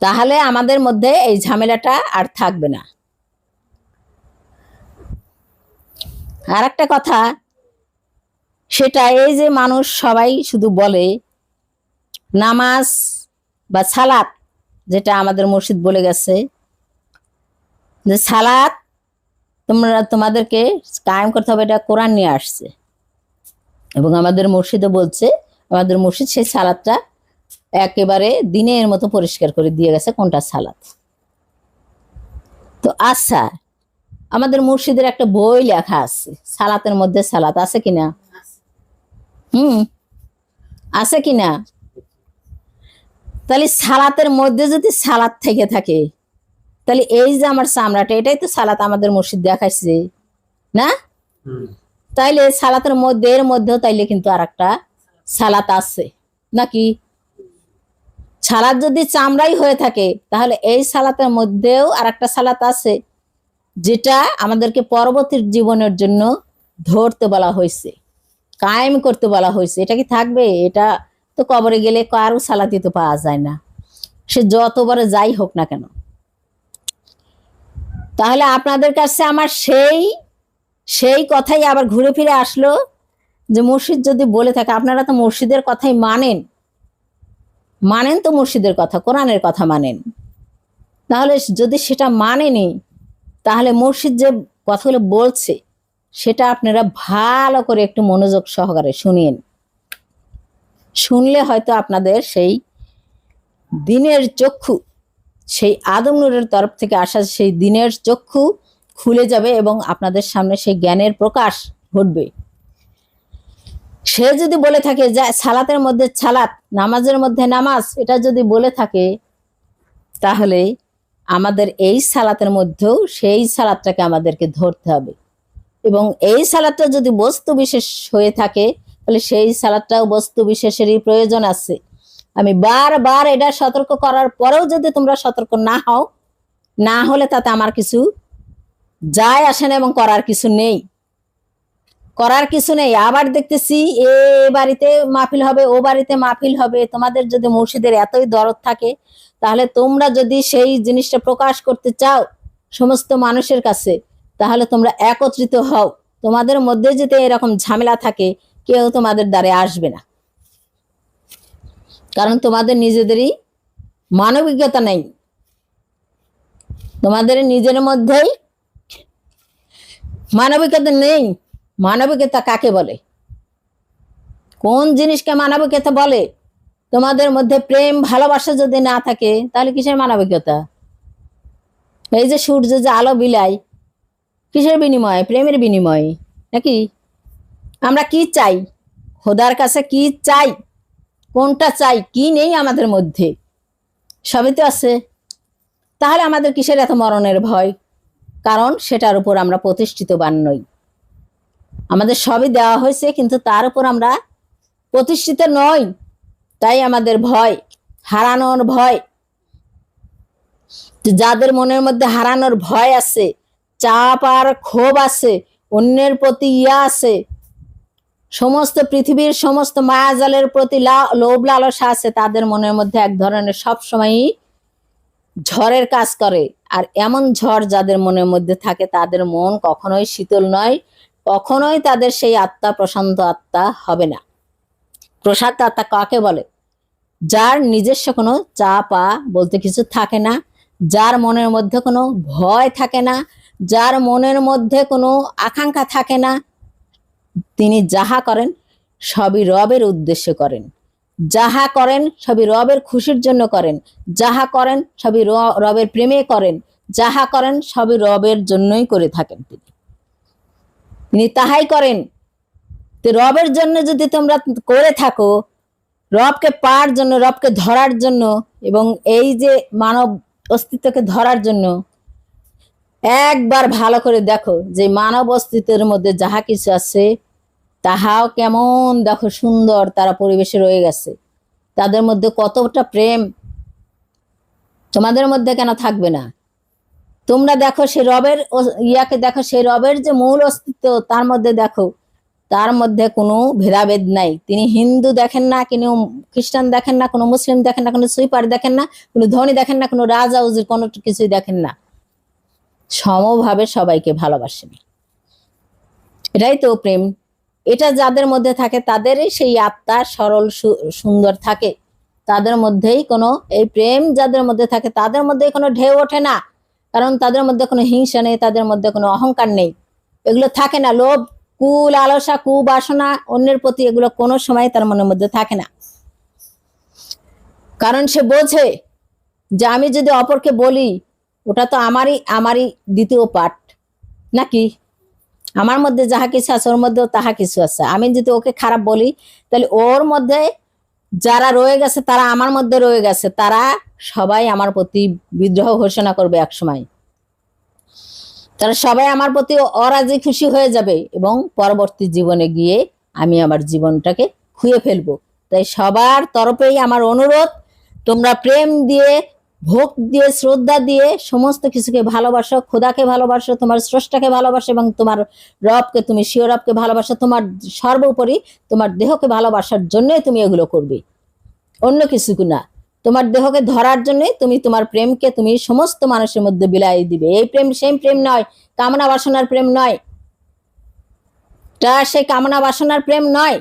তাহলে আমাদের মধ্যে এই ঝামেলাটা আর থাকবে না। আর একটা কথা, সেটা এই যে মানুষ সবাই শুধু বলে নামাজ বা সালাত, যেটা আমাদের মুর্শিদ বলে গেছে যে সালাত তোমাদেরকে কায়েম করতে হবে, এটা কোরআন নিয়ে আসছে। এবং আমাদের মুর্শিদও বলছে, আমাদের মুর্শিদ সেই সালাতটা একেবারে দিনের মতো পরিষ্কার করে দিয়ে গেছে কোনটা সালাত। তো আচ্ছা, আমাদের মুর্শিদের একটা বই লেখা আছে, সালাতের মধ্যে সালাত আছে কিনা? আছে কিনা? তাহলে সালাতের মধ্যে যদি সালাত থেকে থাকে, তাহলে এই যে আমার চামড়াটা, এটাই তো সালাত আমাদের মুর্শিদ দেখাইছে না? তাইলে সালাতের মধ্যে, এর মধ্যেও তাইলে কিন্তু আর একটা সালাত আছে নাকি? সালাত যদি চামড়াই হয়ে থাকে, তাহলে এই সালাতের মধ্যেও আর একটা সালাত আছে, যেটা আমাদেরকে পরবর্তী জীবনের জন্য ধরতে বলা হয়েছে, কায়েম করতে বলা হয়েছে। এটা কি থাকবে? এটা তো কবরে গেলে কারো সালাতি তো পাওয়া যায় না, সে যতবার যাই হোক না কেন। তাহলে আপনাদের কাছে আমার সেই কথাই আবার ঘুরে ফিরে আসলো যে মুর্শিদ যদি বলে থাকে, আপনারা তো মুর্শিদের কথাই মানেন তো মুর্শিদের কথা, কোরআনের কথা মানেন, তাহলে যদি সেটা মানেনি, তাহলে মুর্শিদ যে কথাগুলো বলছে সেটা আপনারা ভালো করে একটু মনোযোগ সহকারে শুনিয়েন। শুনলে হয়তো আপনাদের সেই দিনের চক্ষু, সেই আদম নূরের তরফ থেকে আসা সেই দিনের চক্ষু খুলে যাবে এবং আপনাদের সামনে সেই জ্ঞানের প্রকাশ ঘটবে। সে যদি বলে থাকে যে সালাতের মধ্যে সালাত, নামাজের মধ্যে নামাজ, এটা যদি বলে থাকে, তাহলে আমাদের এই সালাতের মধ্যেও সেই সালাতটাকে আমাদেরকে ধরতে হবে। এবং এই সালাতটা যদি বস্তু বিশেষ হয়ে থাকে, তাহলে সেই সালাতটাও বস্তু বিশেষেরই প্রয়োজন আছে। আমি বারবার এটা সতর্ক করার পরেও যদি তোমরা সতর্ক না হও, না হলে তাতে আমার কিছু যায় আসে না এবং করার কিছু নেই। আবার দেখতেছি এ বাড়িতে মাহফিল হবে, ও বাড়িতে মাহফিল হবে। তোমাদের যদি মুর্শিদের এতই দরদ থাকে, তাহলে তোমরা যদি সেই জিনিসটা প্রকাশ করতে চাও সমস্ত মানুষের কাছে, তাহলে তোমরা একত্রিত হও। তোমাদের মধ্যে যদি এরকম ঝামেলা থাকে, কেউ তোমাদের দ্বারে আসবে না, কারণ তোমাদের নিজেদেরই মানবিকতা নেই। তোমাদের নিজের মধ্যেই মানবিকতা নেই। মানবিকতা কাকে বলে? কোন জিনিসকে মানবিকতা বলে? তোমাদের মধ্যে প্রেম ভালোবাসা যদি না থাকে তাহলে কিসের মানবিকতা? এই যে সূর্য যে আলো বিলায়, কিসের বিনিময়ে? প্রেমের বিনিময়ে নাকি? আমরা কি চাই? খোদার কাছে কি চাই? কোনটা চাই? কি নেই আমাদের মধ্যে? সবই তো আছে। তাহলে আমাদের কিসের এত মরণের ভয়? কারণ সেটার উপর আমরা প্রতিষ্ঠিতবান নই। আমাদের সবই দেওয়া হয়েছে, কিন্তু তার উপর আমরা প্রতিষ্ঠিত নই। তাই আমাদের ভয়, হারানোর ভয়। যাদের মনের মধ্যে হারানোর ভয় আছে, চাপ আর ক্ষোভ আছে, অন্যের প্রতি আছে, সমস্ত পৃথিবীর সমস্ত মায়াজালের প্রতি লোভ লালসা আছে, তাদের মনের মধ্যে এক ধরনের সবসময়ই ঝড়ের কাজ করে। আর এমন ঝড় যাদের মনের মধ্যে থাকে তাদের মন কখনোই শীতল নয়, কখনোই তাদের সেই আত্মা প্রশান্ত আত্মা হবে না। প্রশান্ত আত্মা কাকে বলে? যার নিজস্ব কোনো চাপা বলতে কিছু থাকে না, যার মনের মধ্যে কোনো ভয় থাকে না, যার মনের মধ্যে কোনো আকাঙ্ক্ষা থাকে না। তিনি যাহা করেন সবই রবের উদ্দেশ্যে করেন, যাহা করেন সবই রবের খুশির জন্য করেন, যাহা করেন সবই রবের প্রেমে করেন, যাহা করেন সবই রবের জন্যই করে থাকেন। তিনি তাহাই করেন। তো রবের জন্য যদি তোমরা করে থাকো, রবকে পাওয়ার জন্য, রবকে ধরার জন্য, এবং এই যে মানব অস্তিত্বকে ধরার জন্য, একবার ভালো করে দেখো যে মানব অস্তিত্বের মধ্যে যাহা কিছু আছে তাহাও কেমন দেখো সুন্দর তারা পরিবেশে রয়ে গেছে। তাদের মধ্যে কতটা প্রেম, তোমাদের মধ্যে কেন থাকবে না? তোমরা দেখো সে রবের ইয়াকে দেখো, সেই রবের যে মূল অস্তিত্ব তার মধ্যে দেখো, তার মধ্যে কোনো ভেদাভেদ নাই। তিনি হিন্দু দেখেন না, কোনো খ্রিস্টান দেখেন না, কোনো মুসলিম দেখেন না, কোনো সুইপার দেখেন না, কোনো ধনী দেখেন না, কোনো রাজা উজির কোনো কিছুই দেখেন না। সমভাবে সবাইকে ভালোবাসেন। এটাই তো প্রেম। এটা যাদের মধ্যে থাকে তাদেরই সেই আত্মা সরল সুন্দর থাকে। তাদের মধ্যেই কোনো এই প্রেম যাদের মধ্যে থাকে তাদের মধ্যেই কোনো ঢেউ ওঠে না, কারণ তাদের মধ্যে কোনো হিংসা নেই, তাদের মধ্যে কোনো অহংকার নেই, এগুলো থাকে না। লোভ, কুল আলসা, কুবাসনা, অন্যের প্রতি, এগুলো কোনো সময় তার মনের মধ্যে থাকে না। কারণ সে বোঝে যে আমি যদি অপরকে বলি ওটা তো আমারই দ্বিতীয় পার্ট নাকি? আমার মধ্যে যাহা কিছু আছে ওর মধ্যেও তাহা কিছু আছে। আমি যদি ওকে খারাপ বলি তাহলে ওর মধ্যে যারা রয়ে গেছে তারা আমার মধ্যে রয়ে গেছে, তারা সবাই আমার প্রতি বিদ্রোহ ঘোষণা করবে এক সময়। তারা সবাই আমার প্রতি অরাজি খুশি হয়ে যাবে এবং পরবর্তী জীবনে গিয়ে আমি আমার জীবনটাকে খুঁয়ে ফেলবো। তাই সবার তরফেই আমার অনুরোধ, তোমরা প্রেম দিয়ে, ভক্তি দিয়ে, শ্রদ্ধা দিয়ে সমস্ত কিছুকে ভালোবাসো। খোদাকে ভালোবাসো, তোমার স্রষ্টাকে ভালোবাসো, এবং তোমার রবকে, তুমি শিও রবকে ভালোবাসো। তোমার সর্বোপরি তোমার দেহকে ভালোবাসার জন্যই তুমি এগুলো করবে, অন্য কিছু না। তোমার দেহকে ধরার জন্যই তুমি তোমার প্রেমকে তুমি সমস্ত মানুষের মধ্যে বিলাই দিবে। এই প্রেম সেই প্রেম নয়, কামনা বাসনার প্রেম নয়, এটা সেই কামনা বাসনার প্রেম নয়।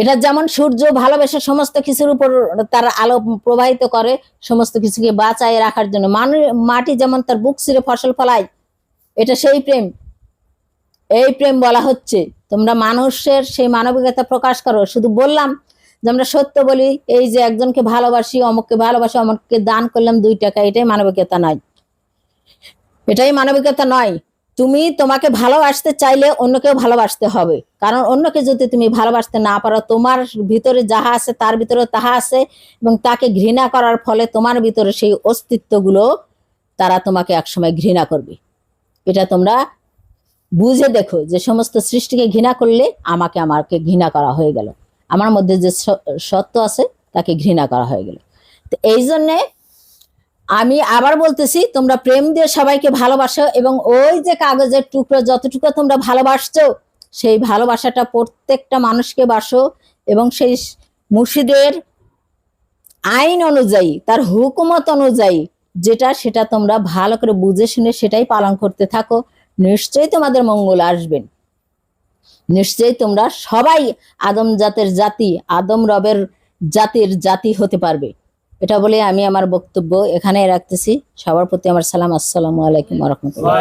এটা যেমন সূর্য ভালোবেসে সমস্ত কিছুর উপর তার আলো প্রবাহিত করে সমস্ত কিছুকে বাঁচায় রাখার জন্য, মাটি যেমন তার বুক ছিঁড়ে ফসল ফলায়, এটা সেই প্রেম। এই প্রেম বলা হচ্ছে তোমরা মানুষের সেই মানবিকতা প্রকাশ করো। শুধু বললাম যে আমরা সত্য বলি, এই যে একজনকে ভালোবাসি, অমুককে ভালোবাসি, অমুককে দান করলাম 2 টাকা, এটাই মানবিকতা নয়, এটাই মানবিকতা নয়। তুমি তোমাকে ভালোবাসতে চাইলে অন্যকেও ভালোবাসতে হবে, কারণ অন্যকে যদি তুমি ভালোবাসতে না পারো, তোমার ভিতরে যাহা আছে তার ভিতরে তাহা আছে, এবং তাকে ঘৃণা করার ফলে তোমার ভিতরে সেই অস্তিত্বগুলো তারা তোমাকে একসময় ঘৃণা করবে। এটা তোমরা বুঝে দেখো যে সমস্ত সৃষ্টিকে ঘৃণা করলে আমাকে ঘৃণা করা হয়ে গেল, আমার মধ্যে যে সত্য আছে তাকে ঘৃণা করা হয়ে গেল। তো এই জন্যে আমি আবার বলতেছি, তোমরা প্রেম দিয়ে সবাইকে ভালোবাসো, এবং ওই যে কাগজের টুকরো যতটুকু তোমরা ভালোবাসছো সেই ভালোবাসাটা প্রত্যেকটা মানুষকে বাসো, এবং সেই মুর্শিদের আইন অনুযায়ী, তার হুকুমত অনুযায়ী যেটা, সেটা তোমরা ভালো করে বুঝে শুনে সেটাই পালন করতে থাকো। নিশ্চয়ই তোমাদের মঙ্গল আসবেন। নিশ্চয়ই তোমরা সবাই আদম জাতের জাতি, আদম রবের জাতির জাতি হতে পারবে। এটা বলে আমি আমার বক্তব্য এখানে রাখতেছি। সবার প্রতি আমার সালাম। আসসালামু আলাইকুম ওয়া রাহমাতুল্লাহ।